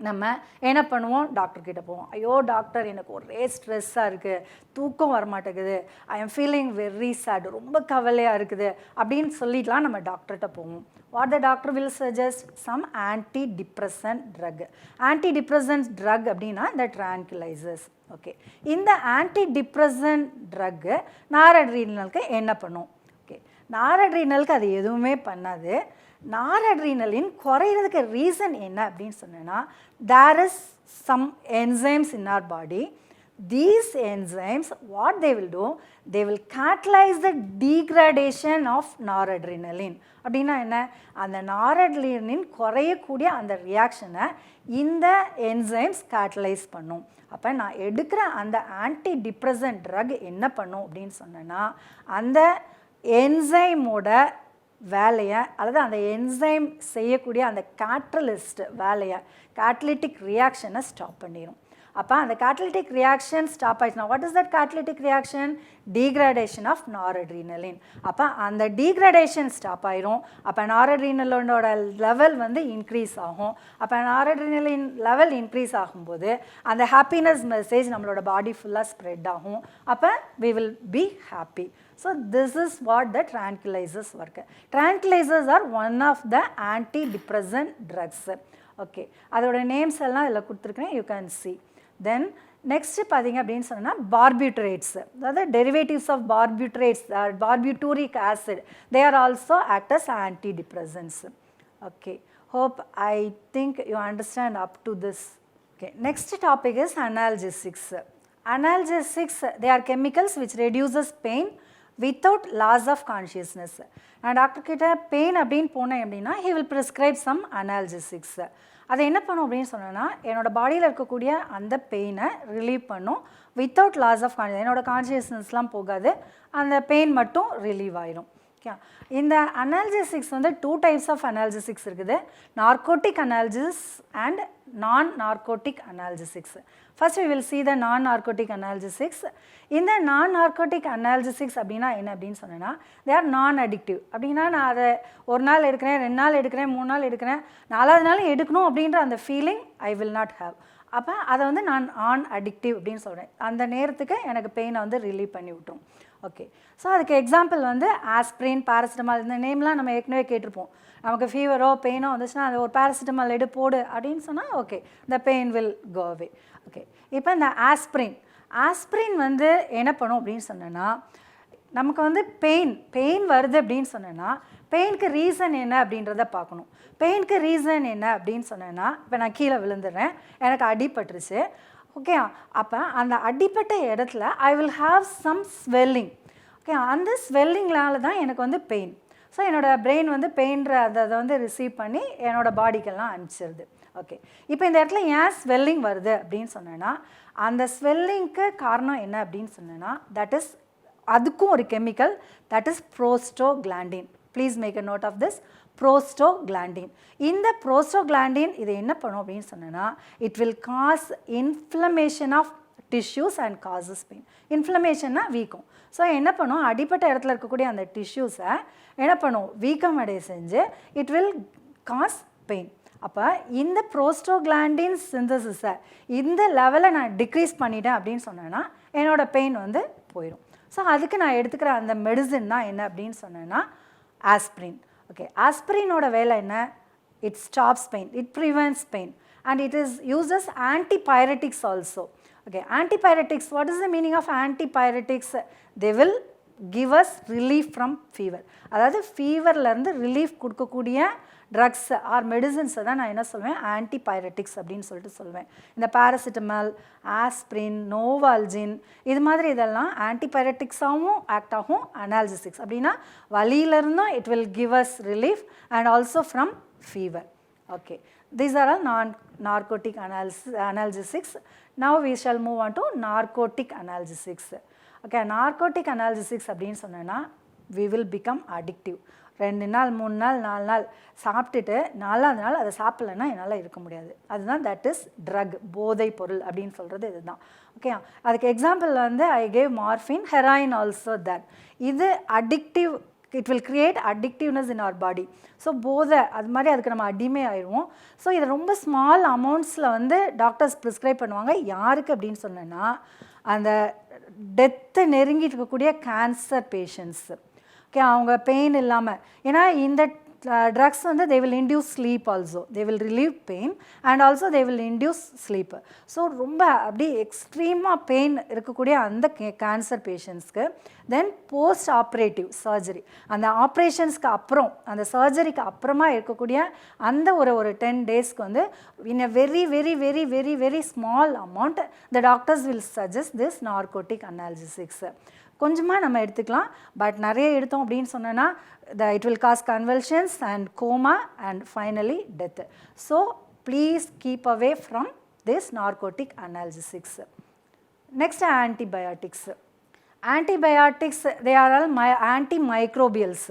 நம்ம என்ன பண்ணுவோம், டாக்டர்கிட்ட போவோம். ஐயோ டாக்டர் எனக்கு ஒரே ஸ்ட்ரெஸ்ஸாக இருக்குது, தூக்கம் வரமாட்டேங்குது, I am feeling very sad, ரொம்ப கவலையாக இருக்குது அப்படின்னு சொல்லிட்டுலாம் நம்ம டாக்டர்கிட்ட போவோம். What the doctor will suggest some antidepressant drug. Antidepressant drug அப்படின்னா இந்த ட்ரான்குலைசர்ஸ். ஓகே, இந்த ஆன்டி டிப்ரெசன்ட் ட்ரக்கு நாரட்ரீனலுக்கு என்ன பண்ணும்? ஓகே, நாரட்ரீனலுக்கு அது எதுவுமே பண்ணாது. நாரட்ரீனலின் குறையிறதுக்கு ரீசன் என்ன அப்படின்னு சொன்னேன்னா, there is some enzymes in our body. These enzymes, what they will do, they will catalyze the degradation of noradrenaline. அப்படின்னா என்ன, அந்த நாரட்ரினலின் குறையக்கூடிய அந்த ரியாக்ஷனை இந்த என்சைம்ஸ் கேட்டலைஸ் பண்ணும். அப்போ நான் எடுக்கிற அந்த ஆன்டி டிப்ரெசன்ட் ட்ரக் என்ன பண்ணும் அப்படின்னு சொன்னேன்னா, அந்த என்சைமோட வேலையை அல்லது அந்த என்சைம் செய்யக்கூடிய அந்த கேட்டலிஸ்ட் வேலையை, கேட்டலிட்டிக் ரியாக்ஷனை ஸ்டாப் பண்ணிடும். அப்போ அந்த கேட்டலிட்டிக் ரியாக்ஷன் ஸ்டாப் ஆயிடுச்சுனா, what is that catalytic reaction? Degradation of noradrenaline. அப்போ அந்த டீக்ரடேஷன் ஸ்டாப் ஆயிரும். அப்போ நாரட்ரீனலோட லெவல் வந்து இன்க்ரீஸ் ஆகும். அப்போ நாரட்ரீனலின் லெவல் இன்க்ரீஸ் ஆகும்போது அந்த ஹாப்பினஸ் மெசேஜ் நம்மளோட பாடி ஃபுல்லாக ஸ்ப்ரெட் ஆகும். அப்போ we will be happy. So this is what the tranquilizers work. Tranquilizers are one of the antidepressant drugs. Okay, அதோட நேம்ஸ் எல்லாம் இதில் கொடுத்துருக்கேன், you can see. Then next பார்த்தீங்க அப்படின்னு சொன்னால் பார்பியூட்ரேட்ஸ், அதாவது derivatives of barbiturates, barbituric acid, they are also act as antidepressants. Okay, hope I think you understand up to this. Okay, next topic is analgesics. Analgesics, they are chemicals which reduces pain without loss of consciousness. நான் doctor கிட்ட pain அப்படின்னு போனேன் அப்படின்னா he will prescribe some analgesics. அதை என்ன பண்ணும் அப்படின்னு சொன்னோன்னா, என்னோடய பாடியில் இருக்கக்கூடிய அந்த பெயினை ரிலீவ் பண்ணும் வித்தவுட் லாஸ் ஆஃப் கான்ஷியஸ். என்னோடய கான்ஷியஸ்னஸ்லாம் போகாது, அந்த பெயின் மட்டும் ரிலீவ் ஆயிடும். ஓகே, இந்த அனால்ஜெசிக்ஸ் வந்து 2 types ஆஃப் அனால்ஜெசிக்ஸ் இருக்குது, நார்கோட்டிக் அனால்ஜிஸ் அண்ட் நான் narcotic analgesics. First we will see the non-narcotic analgesics. இந்த non-narcotic analgesics அப்படின்னா என்ன அப்படின்னு சொன்னேன்னா, they are non-addictive. அப்படின்னா நான் அதை ஒரு நாள் எடுக்கிறேன், 2 நாள் எடுக்கிறேன், 3 நாள் எடுக்கிறேன், 4வது நாள் எடுக்கணும் அப்படின்ற அந்த feeling I will not have. அப்போ அதை வந்து நான் நான் அடிக்டிவ் அப்படின்னு சொல்கிறேன். அந்த நேரத்துக்கு எனக்கு பெயினை வந்து ரிலீவ் பண்ணி விட்டோம். ஓகே, ஸோ அதுக்கு எக்ஸாம்பிள் வந்து ஆஸ்பிரின், பாராசிட்டமால், இந்த நேம்லாம் நம்ம ஏற்கனவே கேட்டிருப்போம். நமக்கு ஃபீவரோ பெயினோ வந்துச்சுன்னா அது ஒரு பாராசிட்டமால் போடு அப்படின்னு சொன்னால் okay, the pain will go away. Okay, இப்போ இந்த ஆஸ்பிரின் வந்து என்ன பண்ணும் அப்படின்னு சொன்னேன்னா, நமக்கு வந்து பெயின் வருது அப்படின்னு சொன்னேன்னா பெயினுக்கு ரீசன் என்ன அப்படின்றத பார்க்கணும். பெயினுக்கு ரீசன் என்ன அப்படின்னு சொன்னேன்னா, இப்போ நான் கீழே விழுந்துடுறேன், எனக்கு அடிபட்டுருச்சு. ஓகே, அப்போ அந்த அடிப்பட்ட இடத்துல I will have some swelling. Okay, அந்த ஸ்வெல்லிங்னால தான் எனக்கு வந்து பெயின். ஸோ என்னோடய பிரெயின் வந்து பெயின்ற அதை வந்து ரிசீவ் பண்ணி என்னோடய பாடிக்கெல்லாம் அனுப்பிச்சிருது. ஓகே, இப்போ இந்த இடத்துல ஏன் ஸ்வெல்லிங் வருது அப்படின்னு சொன்னேன்னா, அந்த ஸ்வெல்லிங்க்கு காரணம் என்ன அப்படின்னு சொன்னேன்னா, தட் இஸ் அதுக்கும் ஒரு chemical, that is prostaglandin. Please make a note of this, prostaglandin. இந்த ப்ரோஸ்டோக்ளாண்டின் இது என்ன பண்ணும் அப்படின்னு சொன்னேன்னா, it will cause inflammation of tissues and causes pain. இன்ஃப்ளமேஷன்னா வீக்கம். ஸோ என்ன பண்ணும், அடிப்பட்ட இடத்துல இருக்கக்கூடிய அந்த டிஷ்யூஸை என்ன பண்ணும், வீக்கம் அடைய செஞ்சு இட் வில் காஸ் பெயின். அப்போ இந்த ப்ரோஸ்டோக்ளாண்டின் சிந்தசிஸை இந்த லெவலை நான் டிக்ரீஸ் பண்ணிட்டேன் அப்படின்னு சொன்னேன்னா என்னோடய பெயின் வந்து போயிடும். ஸோ அதுக்கு நான் எடுத்துக்கிற அந்த மெடிசின் தான் என்ன அப்படின்னு சொன்னேன்னா ஆஸ்பிரின். ஓகே, ஆஸ்பிரினோட வேலை என்ன, it stops pain, it prevents pain and it is uses antipyretics also. Okay, antipyretics, what is the meaning of antipyretics? They will give us relief from fever. அதாவது ஃபீவர்லேருந்து ரிலீஃப் கொடுக்கக்கூடிய drugs R மெடிசன்ஸை தான் நான் என்ன சொல்வேன், ஆன்டிபைரட்டிக்ஸ் அப்படின்னு சொல்லிட்டு சொல்வேன். இந்த பாராசிட்டமால், ஆஸ்பிரின், நோவால்ஜின் இது மாதிரி இதெல்லாம் ஆன்டிபைரட்டிக்ஸாகவும் ஆக்ட் ஆகும். அனால்ஜெசிக்ஸ் அப்படின்னா வலியிலிருந்தும் it will give us relief and also from fever. Okay, these are all non-narcotic analgesics. Now we shall move on to narcotic analgesics. Okay, narcotic analgesics அப்படின்னு சொன்னேன்னா we will become addictive. 2 நாள் 3 நாள் 4 நாள் சாப்பிட்டுட்டு 4வது நாள் அதை சாப்பிட்லன்னா என்னால் இருக்க முடியாது. அதுதான் தட் இஸ் ட்ரக், போதை பொருள் அப்படின்னு சொல்கிறது இதுதான். ஓகே, அதுக்கு எக்ஸாம்பிள் வந்து I gave morphine, heroin also that. இது addictive it will create addictiveness in our body. So போதை அது மாதிரி அதுக்கு நம்ம அடிமை ஆயிடுவோம். ஸோ இது ரொம்ப ஸ்மால் அமௌண்ட்ஸில் வந்து டாக்டர்ஸ் ப்ரிஸ்கிரைப் பண்ணுவாங்க. யாருக்கு அப்படின்னு சொன்னேன்னா அந்த டெத்தை நெருங்கிட்டு இருக்கக்கூடிய கேன்சர் பேஷண்ட்ஸு. ஓகே, அவங்க பெயின் இல்லாமல், ஏன்னா இந்த drugs வந்து they will induce sleep also, they will relieve pain and also they will induce sleep. So ரொம்ப அப்படி எக்ஸ்ட்ரீமாக பெயின் இருக்கக்கூடிய அந்த கேன்சர் பேஷண்ட்ஸ்க்கு தென் போஸ்ட் ஆப்ரேட்டிவ் சர்ஜரி, அந்த ஆப்ரேஷன்ஸ்க்கு அப்புறம் அந்த சர்ஜரிக்கு அப்புறமா இருக்கக்கூடிய அந்த ஒரு 10 டேஸ்க்கு வந்து in a very very very very very small amount the doctors will suggest this narcotic analgesics. கொஞ்சமாக நம்ம எடுத்துக்கலாம், பட் நிறைய எடுத்தோம் அப்படின்னு சொன்னோன்னா it will cause convulsions and coma and finally death. So please keep away from this narcotic analgesics. Next, antibiotics. Antibiotics, they are all antimicrobials.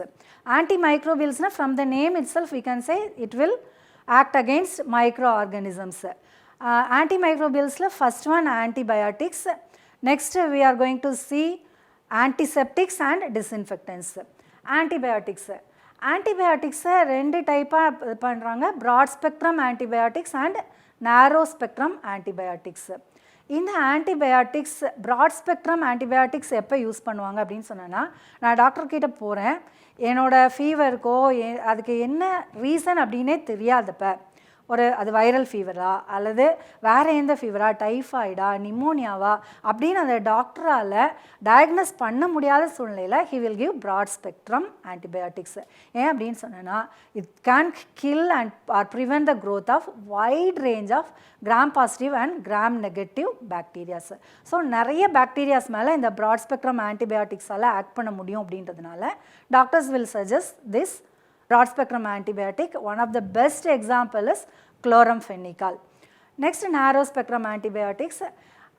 Antimicrobials, from the name itself we can say it will act against microorganisms. Antimicrobials, first one antibiotics. Next we are going to see antiseptics and disinfectants. ஆன்டிபயோட்டிக்ஸை 2 டைப்பாக பண்ணுறாங்க, broad spectrum antibiotics and narrow spectrum antibiotics. இந்த antibiotics broad spectrum antibiotics எப்போ use பண்ணுவாங்க அப்படின்னு சொன்னேன்னா, நான் டாக்டர்கிட்ட போகிறேன், என்னோடய ஃபீவருக்கோ அதுக்கு என்ன ரீசன் அப்படின்னே தெரியாதப்ப, அது வைரல் ஃபீவரா அல்லது வேறு எந்த ஃபீவரா, டைஃபாய்டா, நிமோனியாவா அப்படின்னு அந்த டாக்டரால் டயக்னோஸ் பண்ண முடியாத சூழ்நிலையில் he will give broad spectrum antibiotics. ஏன் அப்படின்னு சொன்னேன்னா it can kill and or prevent the growth of wide range of gram positive and gram negative bacterias. So நிறைய பாக்டீரியாஸ் மேலே இந்த ப்ராட் ஸ்பெக்ட்ரம் ஆன்டிபயோட்டிக்ஸால் ஆக்ட் பண்ண முடியும் அப்படின்றதுனால doctors will suggest this broad spectrum antibiotic. One of the best example is chloramphenicol. Next, narrow spectrum antibiotics.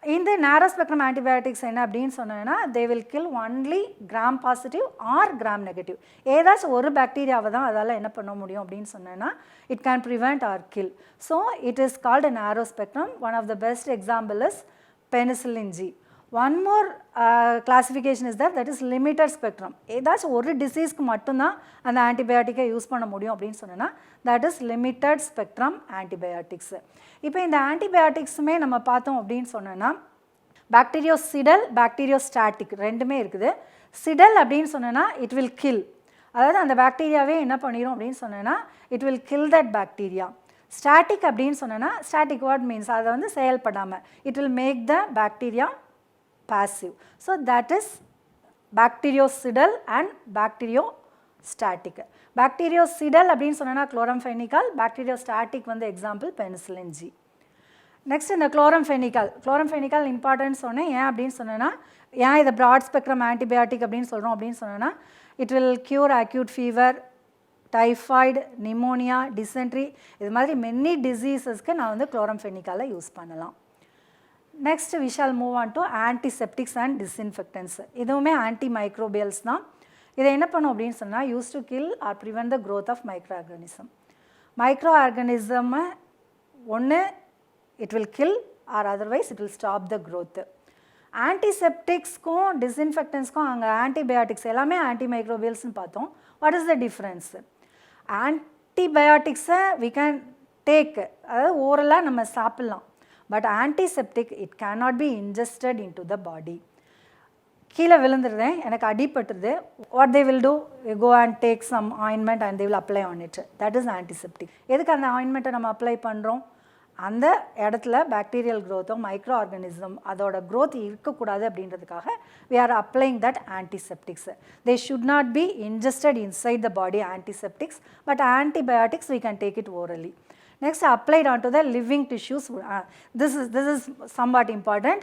In the narrow spectrum antibiotics என்ன அப்படின்னு சொன்னேன்னா they will kill only gram positive or gram negative. ஏதாச்சும் ஒரு பாக்டீரியாவை தான் அதால் என்ன பண்ண முடியும் அப்படின்னு சொன்னேன்னா it can prevent or kill. So it is called a narrow spectrum. One of the best example is penicillin G. One more classification is that is limited spectrum. ஏதாச்சும் ஒரு டிசீஸ்க்கு மட்டும்தான் அந்த ஆன்டிபயோட்டிக்கை யூஸ் பண்ண முடியும் அப்படின்னு சொன்னோன்னா that is limited spectrum antibiotics. இப்போ இந்த ஆன்டிபயோட்டிக்ஸுமே நம்ம பார்த்தோம் அப்படின்னு சொன்னோன்னா பாக்டீரியோசிடல் பாக்டீரியோஸ்டாட்டிக் ரெண்டுமே இருக்குது. சிடல் அப்படின்னு சொன்னோன்னா இட் வில் கில், அதாவது அந்த பாக்டீரியாவே என்ன பண்ணிடும் அப்படின்னு சொன்னோன்னா it will kill that bacteria. Static அப்படின்னு சொன்னோன்னா ஸ்டாட்டிக் வாட் மீன்ஸ் அதை வந்து செயல்படாமல் it will make the bacteria passive. So that is bactericidal and bacteriostatic. Bactericidal அப்படினு சொன்னா chloramphenicol, bacteriostatic வந்து example penicillin G. Next இந்த chloramphenicol important சொன்னேன். ஏன் அப்படினு சொன்னா ஏன் இது broad spectrum antibiotic அப்படினு சொல்றோம் அப்படினு சொன்னா it will cure acute fever, typhoid, pneumonia, dysentery இது மாதிரி many diseasesக்கு நான் வந்து chloramphenicol யூஸ் பண்ணலாம். Next we shall move on to antiseptics and disinfectants. இதுவுமே antimicrobials தான். இதை என்ன பண்ணும் அப்படின்னு சொன்னால் used to kill or prevent the growth of microorganism. Microorganism ஒன்று it will kill or otherwise it will stop the growth. Antisepticsக்கும் disinfectantsக்கும் அங்கே antibiotics எல்லாமே antimicrobialsனு பார்த்தோம். What is the difference? Antibiotics we can take, அதாவது ஓரலாக நம்ம சாப்பிட்லாம். But antiseptic it cannot be ingested into the body. கீழே விழுந்துருதேன், எனக்கு அடிபட்டுருது, what they will do, they go and take some ointment and they will apply on it. That is antiseptic. எதுக்கு அந்த ஆயின்மெண்ட்டை நம்ம apply பண்ணுறோம்? அந்த இடத்துல பாக்டீரியல் க்ரோத்தோ மைக்ரோ ஆர்கானிசம் அதோட growth இருக்கக்கூடாது அப்படின்றதுக்காக we are applying that antiseptics. They should not be ingested inside the body, antiseptics, but antibiotics we can take it orally. Next, applied onto the living tissues. This is somewhat important.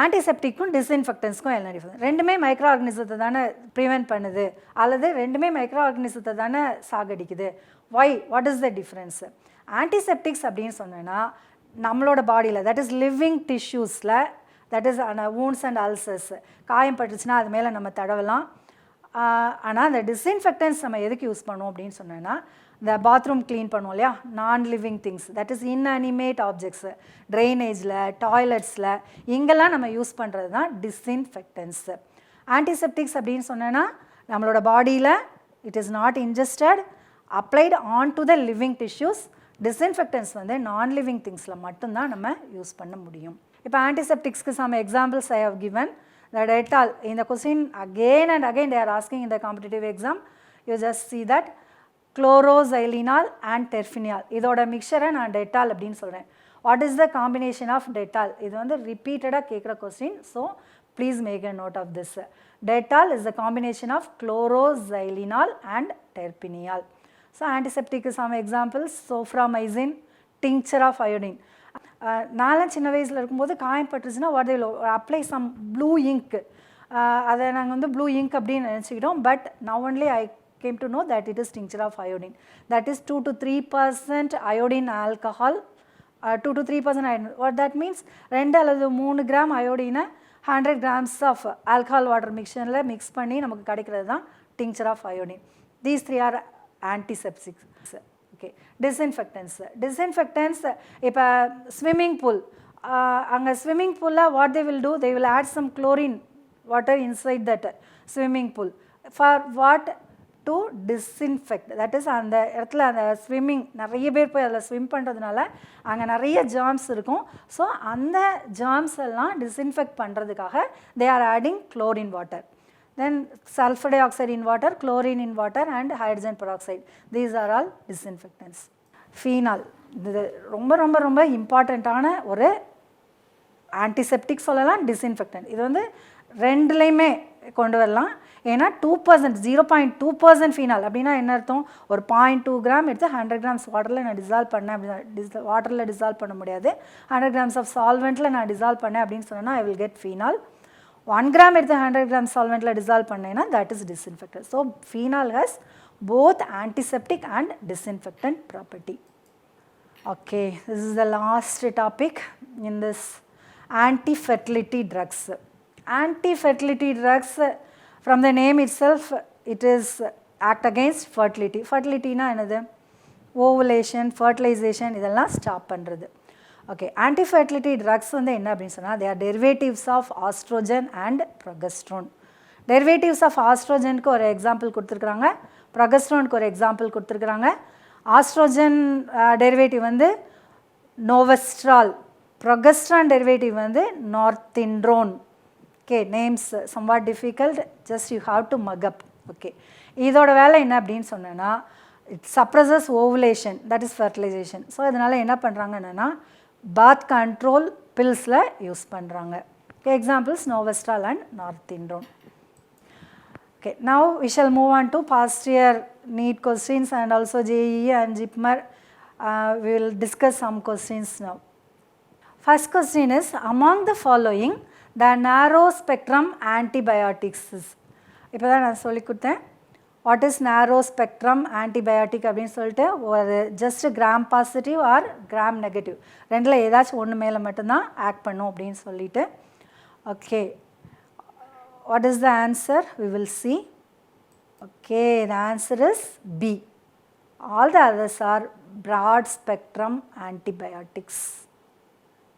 Antisepticக்கும் disinfectantsக்கும் என்ன difference? ரெண்டுமே micro ஆர்கனிசத்தை தானே prevent பண்ணுது, அல்லது ரெண்டுமே micro ஆர்கனிசத்தை தானே சாகடிக்குது. Why? What is the difference? Antiseptics அப்படின்னு சொன்னோன்னா நம்மளோட பாடியில், that is living tissuesல, that is wounds and ulcers, காயம் பட்டுச்சுன்னா அது மேலே நம்ம தடவலாம். ஆனால் அந்த டிஸ்இன்ஃபெக்டன்ஸ் நம்ம எதுக்கு யூஸ் பண்ணுவோம் அப்படின்னு சொன்னோன்னா இந்த பாத்ரூம் க்ளீன் பண்ணுவோம் இல்லையா, non living things, that is inanimate objects, ட்ரைனேஜில், டாய்லெட்ஸில் இங்கெல்லாம் நம்ம யூஸ் பண்ணுறது தான் டிஸ்இன்ஃபெக்டன்ஸு. ஆன்டிசெப்டிக்ஸ் அப்படின்னு சொன்னோன்னா நம்மளோட பாடியில் It is not ingested, applied on to the living tissues. Disinfectants வந்து non-living thingsல மட்டும்தான் நம்ம யூஸ் பண்ண முடியும். இப்போ antisepticsக்கு some examples I have given. The Dettol, in the question again and again they are asking in the competitive exam, you just see that chloroxylenol and terphenyl. இதோட மிக்சரை நான் Dettol அப்படின்னு சொல்கிறேன். What is the combination of Dettol? இது வந்து repeated கேட்குற question, so please make a note of this. Dettol is the combination of chloroxylenol and terphenyl. So antiseptic some examples, soframycin, tincture of iodine. நாலாம் சின்ன வயசில் இருக்கும்போது காயம் பட்டுருச்சுன்னா what they will apply some blue ink. அதை நாங்கள் வந்து blue ink அப்படின்னு நினச்சிக்கிட்டோம். But now only I came to know that it is tincture of iodine. That is 2 to 3% iodine alcohol. 2 to 3% iodine. What that means? 2 அல்லது 3 gram iodine 100 grams of alcohol water mixture mix பண்ணி நமக்கு கிடைக்கிறது தான் tincture of iodine. These three are antiseptics. Okay. Disinfectants, if a swimming pool, a swimming pool, what they will do, they will add some chlorine water inside that swimming pool. For what? To disinfect. That is அந்த இடத்துல அந்த swimming நிறைய பேர் போய் அதில் swim பண்ணுறதுனால அங்கே நிறைய ஜாம்ஸ் இருக்கும். ஸோ அந்த ஜாம்ஸ் எல்லாம் டிஸ்இன்ஃபெக்ட் பண்ணுறதுக்காக they are adding chlorine water. Then sulfur dioxide in water, chlorine in water and hydrogen peroxide. These are all disinfectants. Phenol. இது ரொம்ப ரொம்ப ரொம்ப இம்பார்ட்டண்ட்டான ஒரு ஆன்டிசெப்டிக் சொல்லலாம், டிஸ்இன்ஃபெக்டன்ட். இது வந்து ரெண்டுலேயுமே கொண்டு வரலாம். ஏன்னா 2%, 0.2% ஃபீனால் அப்படின்னா என்ன அர்த்தம்? ஒரு 0.2 கிராம் எடுத்து 100 கிராம்ஸ் வாட்டரில் நான் டிசால்வ் பண்ணேன் அப்படின்னா வாட்டரில் டிசால்வ் பண்ண முடியாது. 100 கிராம்ஸ் ஆஃப் சால்வெண்ட்டில் நான் டிசால்வ் பண்ணேன் அப்படின்னு சொன்னேன்னா I will get phenol. 1 gram எடுத்து 100 கிராம் சால்வெண்ட்டில் டிசால்வ் பண்ணேன்னா that is disinfectant. So phenol has both antiseptic and disinfectant property. Okay, this is the last topic in this anti-fertility drugs. Anti-fertility drugs, from the name itself, it is act against fertility. Fertility na enadhu? Ovulation, fertilization idella stop pandrathu. Okay, anti-fertility drugs வந்து என்ன அப்படின்னு சொன்னால் they are derivatives of estrogen and progesterone. Derivatives of estrogenக்கு ஒரு example கொடுத்துருக்குறாங்க, ப்ரொகஸ்ட்ரோனுக்கு ஒரு example கொடுத்துருக்குறாங்க. ஆஸ்ட்ரோஜன் derivative வந்து நோவஸ்ட்ரால், ப்ரொகஸ்ட்ரான் derivative வந்து நார்த்தின்ட்ரோன். Okay, names somewhat difficult, just you have to mug up. Okay, இதோட வேலை என்ன அப்படின்னு சொன்னேன்னா it suppresses ovulation, that is fertilization. So இதனால் என்ன பண்ணுறாங்க என்னென்னா birth control pills-ல யூஸ் பண்ணுறாங்க. Okay, examples Novestrol and Northindrone. Okay, now we shall move on to past year NEET questions and also JEE and JIPMER. We will discuss some questions now. First question is, among the following the narrow spectrum antibiotics is. இப்போ தான் நான் சொல்லி கொடுத்தேன் what is narrow spectrum antibiotic அப்படின்னு சொல்லிட்டு ஒரு just gram positive or gram negative ரெண்டில் ஏதாச்சும் ஒன்று மேலே மட்டும்தான் ஆக்ட் பண்ணும் அப்படின்னு சொல்லிட்டு. Okay, what is the answer? We will see. Okay, the answer is B. All the others are broad spectrum antibiotics.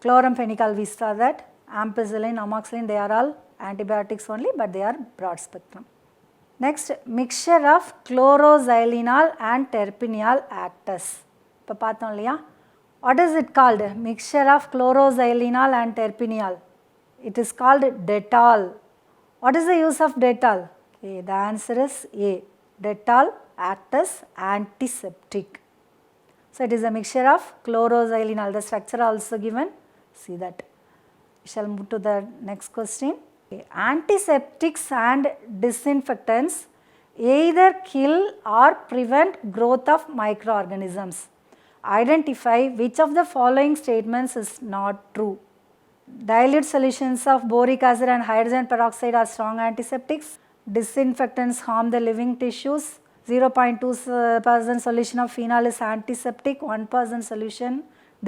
Chloramphenicol, we saw that. Ampicillin, amoxicillin, they are all antibiotics only, but they are broad spectrum. Next, mixture of chloroxylenol and terphenyl actus. இப்போ பார்த்தோம் இல்லையா? What is it called? Mixture of chloroxylenol and terphenyl. It is called Dettol. What is the use of Dettol? Okay, the answer is A. Dettol acts as antiseptic. So it is a mixture of chloroxylenol. The structure also given. See that. We shall move to the next question. Okay. Antiseptics and disinfectants either kill or prevent growth of microorganisms. Identify which of the following statements is not true. Dilute solutions of boric acid and hydrogen peroxide are strong antiseptics. Disinfectants harm the living tissues. 0.2% solution of phenol is antiseptic, 1% solution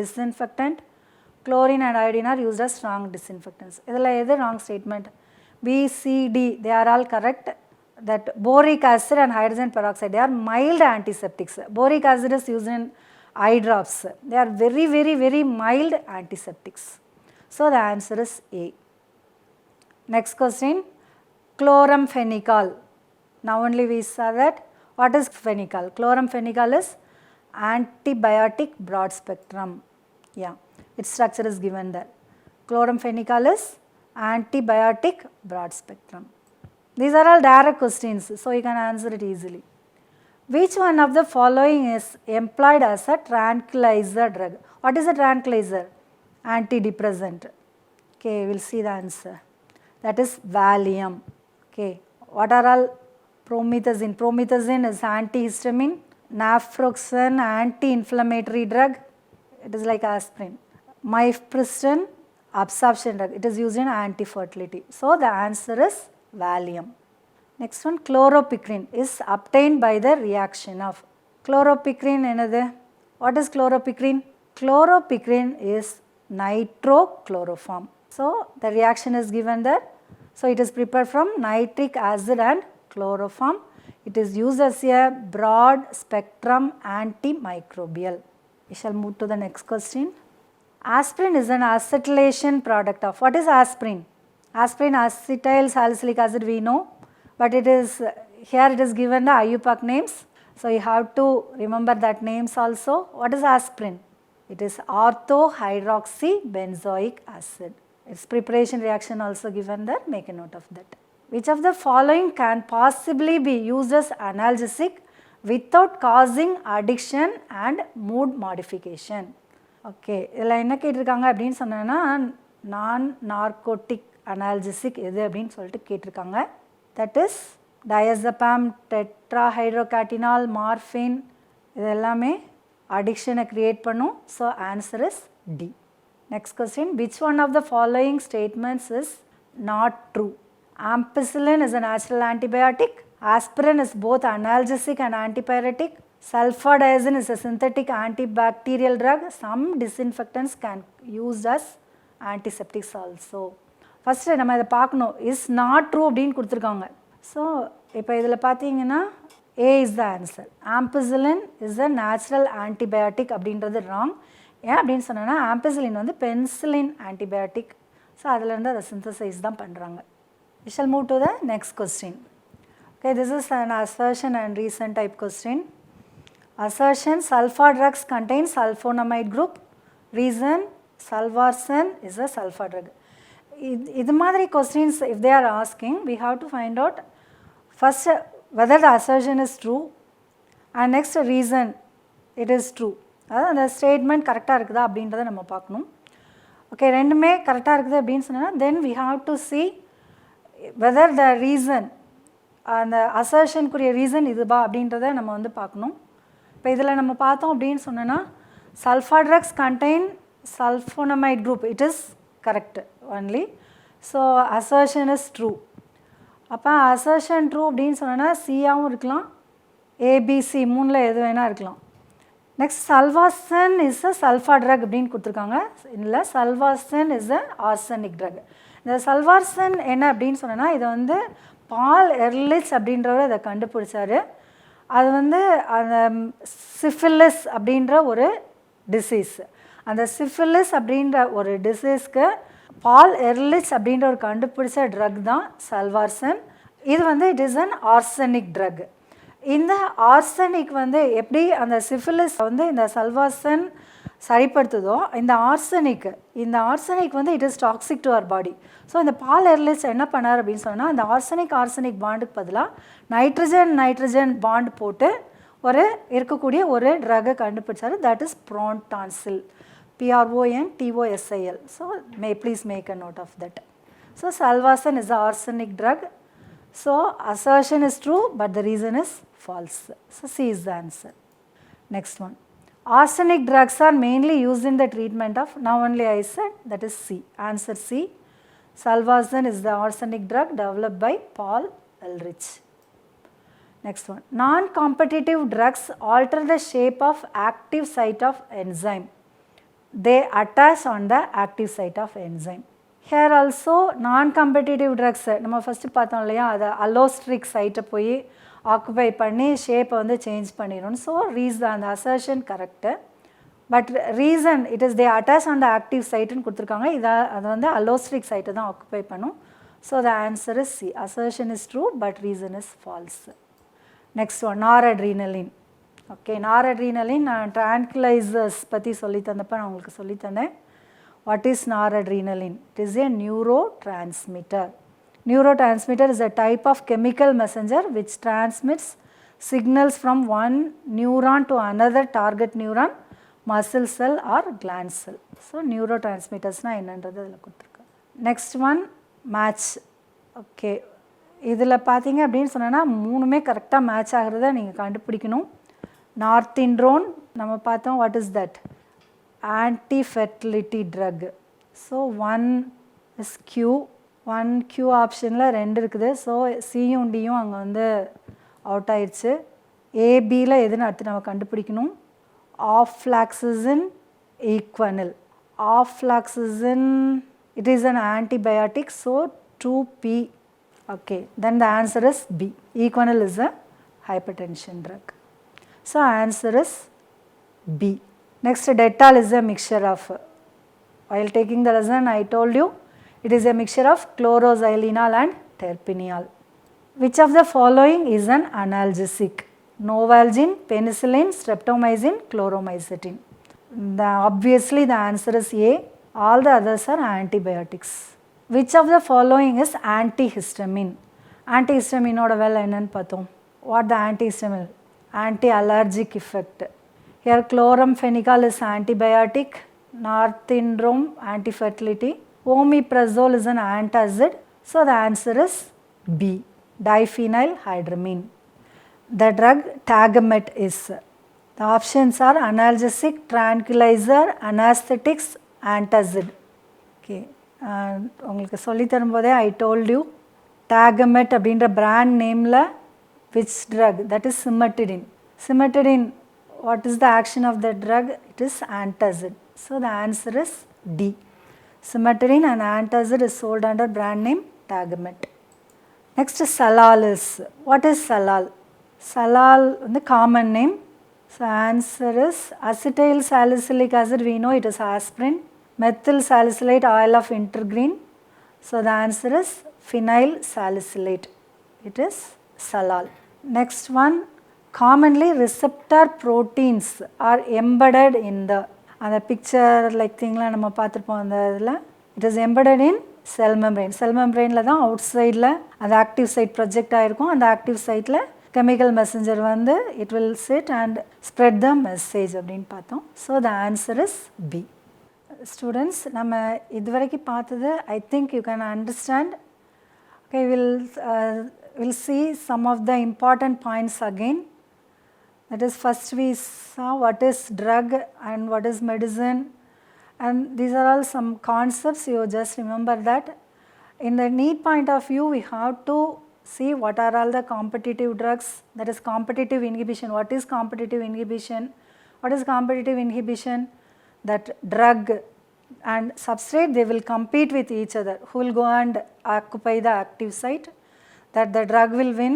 disinfectant. Chlorine and iodine are used as strong disinfectants. This is the wrong statement. B, C, D, they are all correct. That boric acid and hydrogen peroxide, they are mild antiseptics. Boric acid is used in eye drops. They are very, very, very mild antiseptics. So the answer is A. Next question, chloramphenicol. Now only we saw that. What is phenycal? Chloramphenicol is antibiotic broad spectrum. Yeah, its structure is given there. Chloramphenicol is antibiotic broad spectrum. These are all direct questions, so you can answer it easily. Which one of the following is employed as a tranquilizer drug? What is a tranquilizer? Antidepressant. Okay, we will see the answer. That is Valium. Okay, what are all? Promethazine. Promethazine is antihistamine. Naproxen, anti-inflammatory drug. It is like aspirin. Mifepristone, absorption drug. It is used in anti-fertility. So the answer is Valium. Next one, chloropicrin is obtained by the reaction of. Chloropicrin enadhu? What is chloropicrin? Chloropicrin is nitrochloroform. So the reaction is given there. So it is prepared from nitric acid and chloroform. It is used as a broad spectrum antimicrobial. We shall move to the next question. Aspirin is an acetylation product of. What is aspirin? Aspirin, acetyl salicylic acid we know, but it is here it is given the IUPAC names. So you have to remember that names also. What is aspirin? It is orthohydroxybenzoic acid. Its preparation reaction also given there, make a note of that. Which of the following can possibly be used as analgesic without causing addiction and mood modification? Okay, இதில் என்ன கேட்டிருக்காங்க அப்படின்னு சொன்னேன்னா நான் narcotic analgesic எது அப்படின்னு சொல்லிட்டு கேட்டிருக்காங்க. That is diazepam, tetrahydrocannabinol, morphine, இது எல்லாமே அடிக்ஷனை க்ரியேட் பண்ணும். So answer is D. Next question, which one of the following statements is not true? Ampicillin is a natural antibiotic. Aspirin is both analgesic and antipyretic. Sulfadiazine is a synthetic antibacterial drug. Some disinfectants can used as antiseptics also. First நம்ம இதை பார்க்கணும். is not true அப்படின்னு கொடுத்துருக்காங்க. So இப்போ இதில் பார்த்தீங்கன்னா A is the answer. Ampicillin is a natural antibiotic அப்படின்றது wrong. ஏன் அப்படின்னு சொன்னோன்னா ஆம்பிசிலின் வந்து பென்சிலின் ஆன்டிபயோட்டிக். ஸோ அதிலேருந்து அதை சிந்தசைஸ் தான் பண்ணுறாங்க. We shall move to the next question. Okay, this is an assertion and reason type question. Assertion, sulfa drugs contain sulfonamide group. Reason, salvarsan is a sulfa drug. இது மாதிரி questions if they are asking, we have to find out first whether the assertion is true and next reason it is true. அதாவது அந்த statement கரெக்டாக இருக்குதா அப்படின்றத நம்ம பார்க்கணும். Okay, ரெண்டுமே கரெக்டாக இருக்குது அப்படின்னு சொன்னால் then we have to see whether the reason, அந்த அசர்ஷனுக்குரிய ரீசன் இதுபா அப்படின்றத நம்ம வந்து பார்க்கணும். இப்போ இதில் நம்ம பார்த்தோம் அப்படின்னு சொன்னோன்னா sulpha drugs contain sulphonamide group, it is correct only. So assertion is true. அப்போ அசர்ஷன் ட்ரூ அப்படின்னு சொன்னோன்னா சியாகவும் இருக்கலாம், ஏபிசி மூணில் எது வேணால் இருக்கலாம். Next salvarsan is a sulpha drug அப்படின்னு கொடுத்துருக்காங்க. இல்லை, salvarsan is a arsenic drug. இந்த சல்வாசன் என்ன அப்படின்னு சொன்னோன்னா இதை வந்து பால் எர்லிச் அப்படின்றவர் இதை கண்டுபிடிச்சார். அது வந்து அந்த சிஃபிலிஸ் அப்படின்ற ஒரு டிசீஸ். அந்த சிஃபிலிஸ் அப்படின்ற ஒரு டிசீஸ்க்கு பால் எர்லிச் அப்படின்ற ஒரு கண்டுபிடிச்ச ட்ரக் தான் சல்வாசன். இது வந்து it is an arsenic drug. இந்த ஆர்சனிக் வந்து எப்படி அந்த சிஃபிலிஸ் வந்து இந்த சல்வாசன் சரிப்படுத்துதோ, இந்த ஆர்சனிக் வந்து it is toxic to our body. So இந்த பால் எர்லிச் என்ன பண்ணார் அப்படின்னு சொன்னால் அந்த ஆர்சனிக் பாண்டுக்கு பதிலாக நைட்ரஜன் பாண்ட் போட்டு இருக்கக்கூடிய ஒரு ட்ரக்கை கண்டுபிடிச்சார். That is prontosil, PRONTOSIL. So please make a note of that. So salvarsan is a arsenic drug. So assertion is true but the reason is false. So C is the answer. Next one, arsenic drugs are mainly used in the treatment of, now only I said, that is C. Answer C. Salvarsan is the arsenic drug developed by Paul Ehrlich. Next one, non-competitive drugs alter the shape of active site of enzyme. They attach on the active site of enzyme. Here also non-competitive drugs நம்ம first பார்த்தோம் இல்லையா, அதை அலோஸ்ட்ரிக் சைட்டை போய் occupy பண்ணி ஷேப்பை வந்து change பண்ணிடும். ஸோ அந்த assertion correct. But reason it is they attach on the active சைட்டுன்னு கொடுத்துருக்காங்க. அது வந்து அலோஸ்ட்ரிக் சைட்டை தான் ஆக்குபை பண்ணும். So the answer is C. Assertion is true but reason is false. Next one, noradrenaline. Okay, noradrenaline நான் tranquilizers பற்றி சொல்லி தந்தப்ப நான் உங்களுக்கு சொல்லி தந்தேன். What is noradrenaline? It is a neurotransmitter. Neurotransmitter is a type of chemical messenger which transmits signals from one neuron to another target neuron, muscle cell or gland cell. So neurotransmitters na என்னன்றது இதில் கொடுத்துருக்கேன். Next one, match. Okay, இதில் பார்த்தீங்க அப்படின்னு சொன்னோன்னா மூணுமே கரெக்டாக match ஆகிறத நீங்கள் கண்டுபிடிக்கணும். நார்த்தின்ட்ரோன் நம்ம பார்த்தோம், what is that? Anti fertility drug. So one is Q, one Q ஆப்ஷனில் ரெண்டு இருக்குது. ஸோ சியும் டியும் அங்கே வந்து அவுட் ஆயிடுச்சு. ஏபியில் எதுன்னு அடுத்து நம்ம கண்டுபிடிக்கணும். Ofloxacin Equanil. Ofloxacin it is an antibiotic, so 2P. Okay, then the answer is B. Equanil is a hypertension drug. So answer is B. Next, Dettol is a mixture of, while taking the lesson I told you, it is a mixture of chloroxylenol and terpineol. Which of the following is an analgesic? Novalgin, penicillin, streptomycin, chloromycetin. Obviously the answer is A. All the others are antibiotics. Which of the following is antihistamine? Antihistamine oda vela enna pathom. What the antihistamine? Anti-allergic effect. Here chloramphenicol is antibiotic, northindrome anti-fertility, omeprazole is an antacid. So the answer is B. Diphenylhydramine. The drug Tagamet is. The options are analgesic, tranquilizer, anesthetics, antacid. Okay. உங்களுக்கு சொல்லி தரும்போதே I told you Tagamet அப்படின்ற brand நேமில் which drug, that is cimetidine. Cimetidine, what is the action of the drug? It is antacid. So the answer is D. Cimetidine and antacid is sold under brand name Tagamet. Next Cialis. What is Cialal? Cialal வந்து common name. So answer is acetyl salicylic acid. We know it is aspirin. Methyl salicylate oil of intergreen. So the answer is phenyl salicylate. It is Cialal. Next one, commonly receptor proteins are embedded in the, and the picture like thing la nama paathirpom andha idla, it is embedded in cell membrane. Cell membrane la dhaan outside la and active site project aayirukkum. And active site la chemical messenger வந்து it will sit and spread the message அப்படினு பார்த்தோம். So the answer is B. Students, நம்ம இதுவரைக்கும் பார்த்தது I think you can understand. Okay, we'll see some of the important points again. That is, first we saw what is drug and what is medicine, and these are all some concepts. You just remember that. In the NEET point of view, we have to see what are all the competitive drugs, that is competitive inhibition. What is competitive inhibition? What is competitive inhibition? That drug and substrate, they will compete with each other. Who will go and occupy the active site? That the drug will win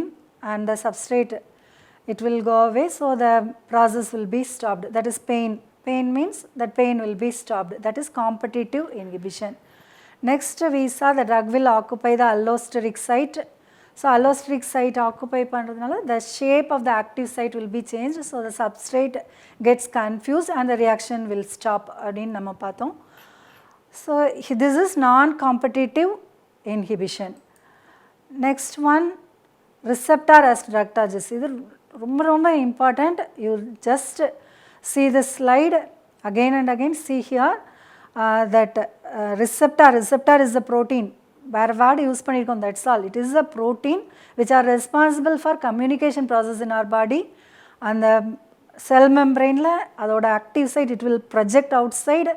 and the substrate, it will go away, so the process will be stopped. That is pain. Pain means that pain will be stopped. That is competitive inhibition. Next we saw the drug will occupy the allosteric site. So allosteric site occupy பண்றதுனால the shape of the active site will be changed, so the substrate gets confused and the reaction will stop அப்படினு நம்ம பார்த்தோம். So this is non-competitive inhibition. Next one, receptor as drug targets. இது ரொம்ப important. You just see the slide again and again. See here that receptor is a protein. வேறு word use பண்ணியிருக்கோம், that's all. It is a protein which are responsible for communication process in our body. அந்த cell மெம்ப்ரெயினில் அதோட active site it will project outside.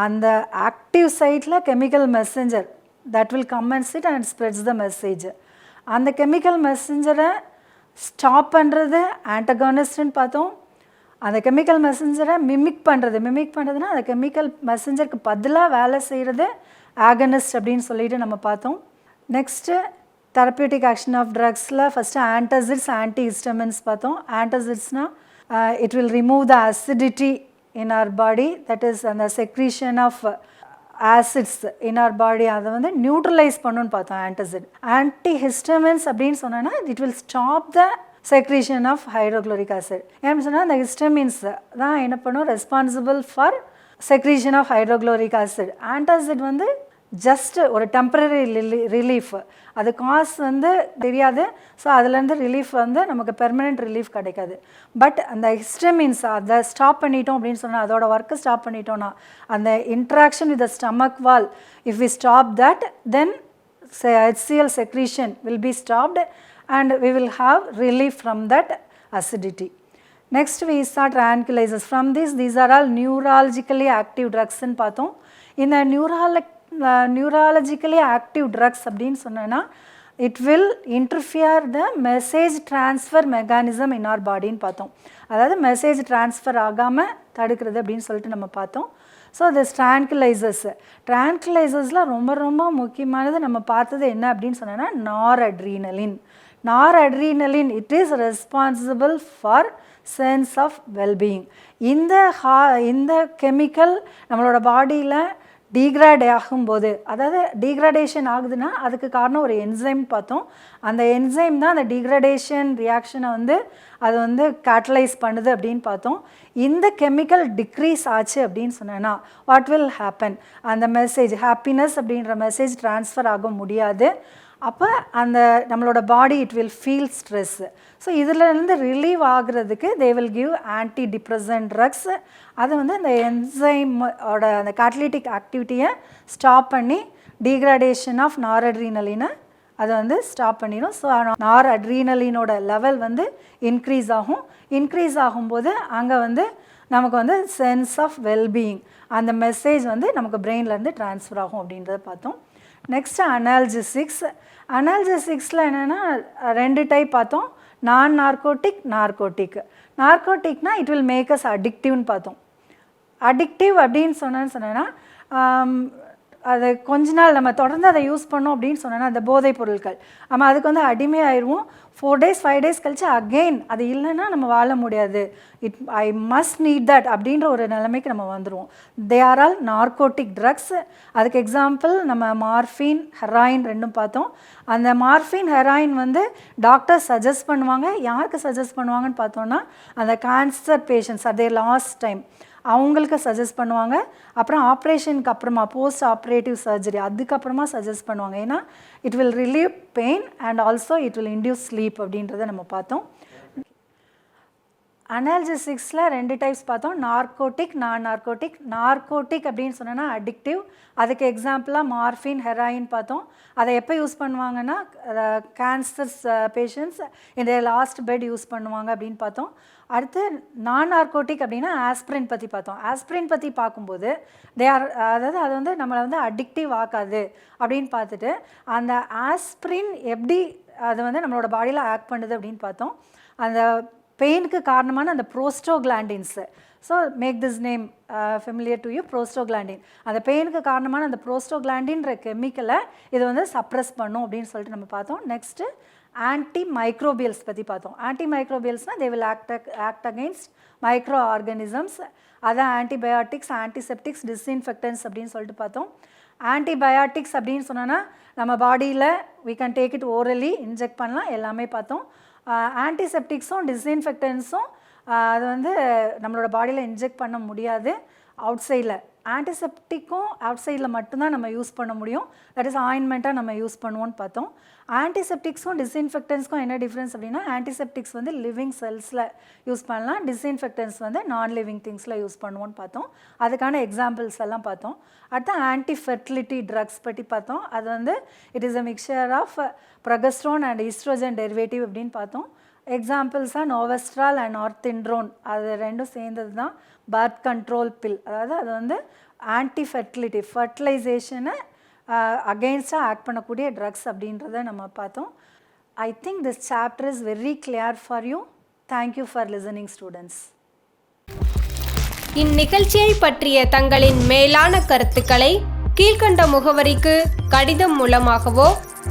அந்த active சைட்டில் chemical messenger that will come and sit and spreads the message. அந்த chemical மெசஞ்சரை stop பண்ணுறது ஆன்டகானிஸ்ட்னு பார்த்தோம். அந்த கெமிக்கல் மெசஞ்சரை மிமிக் பண்ணுறதுனா அந்த கெமிக்கல் மெசஞ்சருக்கு பதிலாக வேலை செய்கிறது ஆகனிஸ்ட் அப்படின்னு சொல்லிட்டு நம்ம பார்த்தோம். நெக்ஸ்ட்டு தெரப்பியூட்டிக் ஆக்ஷன் ஆஃப் ட்ரக்ஸில் ஃபஸ்ட்டு ஆன்டாசிட்ஸ், ஆன்டிஹிஸ்டமின்ஸ் பார்த்தோம். ஆன்டாசிட்ஸ்னால் it will remove the acidity in our body, that is அந்த secretion of acids in our body அதை வந்து நியூட்ரலைஸ் பண்ணுன்னு பார்த்தோம் ஆன்டாசிட். ஆன்டிஹிஸ்டமின்ஸ் அப்படின்னு சொன்னோன்னா it will stop the secretion of hydrochloric acid. ஏன்னு சொன்னால் அந்த ஹிஸ்டமின்ஸ் தான் என்ன பண்ணும், responsible for secretion of hydrochloric acid. Antacid வந்து ஜஸ்ட் ஒரு டெம்பரரி ரிலீஃப், அது காஸ் வந்து தெரியாது. ஸோ அதுலேருந்து ரிலீஃப் வந்து நமக்கு பெர்மனெண்ட் ரிலீஃப் கிடைக்காது. பட் அந்த ஹிஸ்டமின்ஸ் அதை ஸ்டாப் பண்ணிட்டோம் அப்படின்னு சொன்னால், அதோட ஒர்க்கை ஸ்டாப் பண்ணிட்டோம்னா, அந்த interaction with the stomach wall, if we stop that, then HCl secretion will be stopped and we will have relief from that acidity. Next we start tranquilizers. From these are all neurologically active drugs ன்னு பார்த்தோம். இந்த neurologically active drugs அப்படின்னு சொன்னேன்னா, it will interfere the message transfer mechanism in our body ன்னு பார்த்தோம். அதாவது message transfer ஆகாமல் தடுக்கிறது அப்படின்னு சொல்லிட்டு நம்ம பார்த்தோம். ஸோ திஸ் ட்ரான்குலைசர்ஸில் ரொம்ப ரொம்ப முக்கியமானது நம்ம பார்த்தது என்ன அப்படின்னு சொன்னோன்னா, noradrenaline it is responsible for sense of wellbeing. இந்த கெமிக்கல் நம்மளோட பாடியில் டீக்ரேட் ஆகும்போது, அதாவது டீக்ரடேஷன் ஆகுதுன்னா அதுக்கு காரணம் ஒரு என்சைம் பார்த்தோம். அந்த என்சைம் தான் அந்த டீக்ரடேஷன் ரியாக்ஷனை வந்து அது வந்து கேட்டலைஸ் பண்ணுது அப்படின்னு பார்த்தோம். இந்த கெமிக்கல் டிக்ரீஸ் ஆச்சு அப்படின்னு சொன்னேன்னா வாட் வில் ஹேப்பன், அந்த மெசேஜ் ஹாப்பினஸ் அப்படின்ற மெசேஜ் ட்ரான்ஸ்ஃபர் ஆக முடியாது. அப்போ அந்த நம்மளோட body it will feel stress. So இதிலேருந்து ரிலீவ் ஆகுறதுக்கு they will give antidepressant drugs. அது வந்து அந்த என்சைமோட அந்த கேட்டலிட்டிக் ஆக்டிவிட்டியை ஸ்டாப் பண்ணி டீக்ரடேஷன் ஆஃப் நார்அட்ரீனலினை அதை வந்து ஸ்டாப் பண்ணிடும். ஸோ நார்அட்ரீனலினோட லெவல் வந்து இன்க்ரீஸ் ஆகும்போது அங்கே வந்து நமக்கு வந்து சென்ஸ் ஆஃப் வெல்பீயிங், அந்த மெசேஜ் வந்து நமக்கு பிரெயின்லேருந்து ட்ரான்ஸ்ஃபர் ஆகும் அப்படின்றத பார்த்தோம். நெக்ஸ்ட்டு அனால்ஜெசிக்ஸில் என்னென்னா 2 டைப் பார்த்தோம். நார்கோட்டிக்னா இட் வில் மேக் அஸ் அடிக்டிவ்னு பார்த்தோம். அடிக்டிவ் அப்படின்னு சொன்னேன்னா அது கொஞ்ச நாள் நம்ம தொடர்ந்து அதை யூஸ் பண்ணோம் அப்படின்னு சொன்னோன்னா, அந்த போதைப் பொருட்கள் நம்ம அதுக்கு வந்து அடிமையாயிடுவோம். 4 days 5 days கழிச்சு அகெயின் அது இல்லைன்னா நம்ம வாழ முடியாது, ஐ மஸ்ட் நீட் தட் அப்படின்ற ஒரு நிலைமைக்கு நம்ம வந்துடுவோம். They are all narcotic drugs. அதுக்கு எக்ஸாம்பிள் நம்ம மார்ஃபின், ஹெராயின் ரெண்டும் பார்த்தோம். அந்த மார்ஃபின், ஹெராயின் வந்து டாக்டர் சஜஸ்ட் பண்ணுவாங்க. யாருக்கு சஜஸ்ட் பண்ணுவாங்கன்னு பார்த்தோன்னா, அந்த கேன்சர் பேஷண்ட்ஸ் அதே லாஸ்ட் டைம் அவங்களுக்கு சஜஸ்ட் பண்ணுவாங்க. அப்புறம் ஆப்ரேஷனுக்கு அப்புறமா போஸ்ட் ஆப்ரேட்டிவ் சர்ஜரி அதுக்கப்புறமா சஜஸ்ட் பண்ணுவாங்க. ஏன்னா it will relieve pain and also it will induce sleep அப்படின்றத நம்ம பார்த்தோம். அனால்ஜெசிக்ஸில் 2 டைப்ஸ் பார்த்தோம், நார்கோட்டிக், நார்கோட்டிக் அப்படின்னு சொன்னோன்னா அடிக்டிவ். அதுக்கு எக்ஸாம்பிளாக மார்ஃபின், ஹெராயின் பார்த்தோம். அதை எப்போ யூஸ் பண்ணுவாங்கன்னா, கேன்சர்ஸ் பேஷண்ட்ஸ் இந்த லாஸ்ட் பெட் யூஸ் பண்ணுவாங்க அப்படின்னு பார்த்தோம். அடுத்து நார்கோட்டிக் அப்படின்னா ஆஸ்பிரின் பற்றி பார்த்தோம். ஆஸ்பிரின் பற்றி பார்க்கும்போது அதாவது அது வந்து நம்மளை வந்து அடிக்டிவ் ஆக்காது அப்படின்னு பார்த்துட்டு, அந்த ஆஸ்பிரின் எப்படி அது வந்து நம்மளோட பாடியில் ஆக்ட் பண்ணுது அப்படின்னு பார்த்தோம். அந்த பெயினுக்கு காரணமான அந்த prostaglandins, so make this name familiar to you, prostaglandin. அந்த பெயினுக்கு காரணமான அந்த ப்ரோஸ்டோகிளாண்டின்ற கெமிக்கலை இது வந்து சப்ரஸ் பண்ணும் அப்படின்னு சொல்லிட்டு நம்ம பார்த்தோம். நெக்ஸ்ட்டு ஆன்டி மைக்ரோபியல்ஸ் பற்றி பார்த்தோம். ஆன்டி மைக்ரோபியல்ஸ்னால் they will act against micro organisms. அதான் ஆன்டிபயாட்டிக்ஸ், ஆன்டிசெப்டிக்ஸ், டிஸ்இன்ஃபெக்டன்ஸ் அப்படின்னு சொல்லிட்டு பார்த்தோம். ஆன்டிபயாட்டிக்ஸ் அப்படின்னு சொன்னோன்னா நம்ம பாடியில் we can take it orally, inject பண்ணலாம், எல்லாமே பார்த்தோம். ஆன்டிசெப்டிக்ஸும் டிஸ்இன்ஃபெக்டன்ஸும் அது வந்து நம்மளோட பாடியில் இன்ஜெக்ட் பண்ண முடியாது அவுட் சைடில். ஆன்டிசெப்டிக்கும் அவுட் சைடில் மட்டும்தான் நம்ம யூஸ் பண்ண முடியும், தட் இஸ் ஆயின்மெண்ட்டாக நம்ம யூஸ் பண்ணுவோன்னு பார்த்தோம். ஆன்டிசெப்டிக்ஸும் டிஸ்இன்ஃபெக்டன்ஸ்க்கும் என்ன டிஃப்ரென்ஸ் அப்படின்னா, ஆன்டிசெப்டிக்ஸ் வந்து லிவிங் செல்ஸில் யூஸ் பண்ணலாம், டிஸ்இன்ஃபெக்டன்ஸ் வந்து நான் லிவிங் திங்ஸில் யூஸ் பண்ணுவோன்னு பார்த்தோம். அதுக்கான எக்ஸாம்பிள்ஸ் எல்லாம் பார்த்தோம். அடுத்து ஆன்டி ஃபெர்டிலிட்டி ட்ரக்ஸ் பற்றி பார்த்தோம். அது வந்து it is a mixture of progesterone and oestrogen derivative அப்படின்னு பார்த்தோம். எக்ஸாம்பிள்ஸாக நோவெஸ்ட்ரால் அண்ட் நார்த்தின்ட்ரோன், அது ரெண்டும் சேர்ந்தது தான் பர்த் கண்ட்ரோல் பில். அதாவது அது வந்து ஆன்டி ஃபெர்டிலிட்டி, ஃபர்டிலைசேஷனை அகெயின்ஸ்டாக ஆக்ட் பண்ணக்கூடிய ட்ரக்ஸ் அப்படின்றத நம்ம பார்த்தோம். I think this chapter is very clear for you. Thank you for listening students. இந்நிகழ்ச்சியை பற்றிய தங்களின் மேலான கருத்துக்களை கீழ்கண்ட முகவரிக்கு கடிதம் மூலமாகவோ,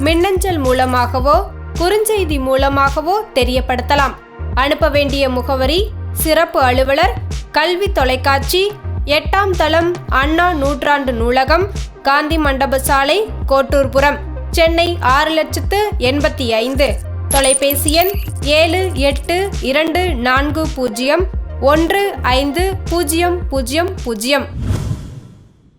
மின்னஞ்சல் மூலமாகவோ, குறுஞ்செய்தி மூலமாகவோ தெரியப்படுத்தலாம். அனுப்ப வேண்டிய முகவரி: சிறப்பு அலுவலர், கல்வி தொலைக்காட்சி, 8ஆம் தளம், அண்ணா நூற்றாண்டு நூலகம், காந்தி மண்டப சாலை, கோட்டூர்புரம், சென்னை 6,85,000. தொலைபேசி எண் 7824015000.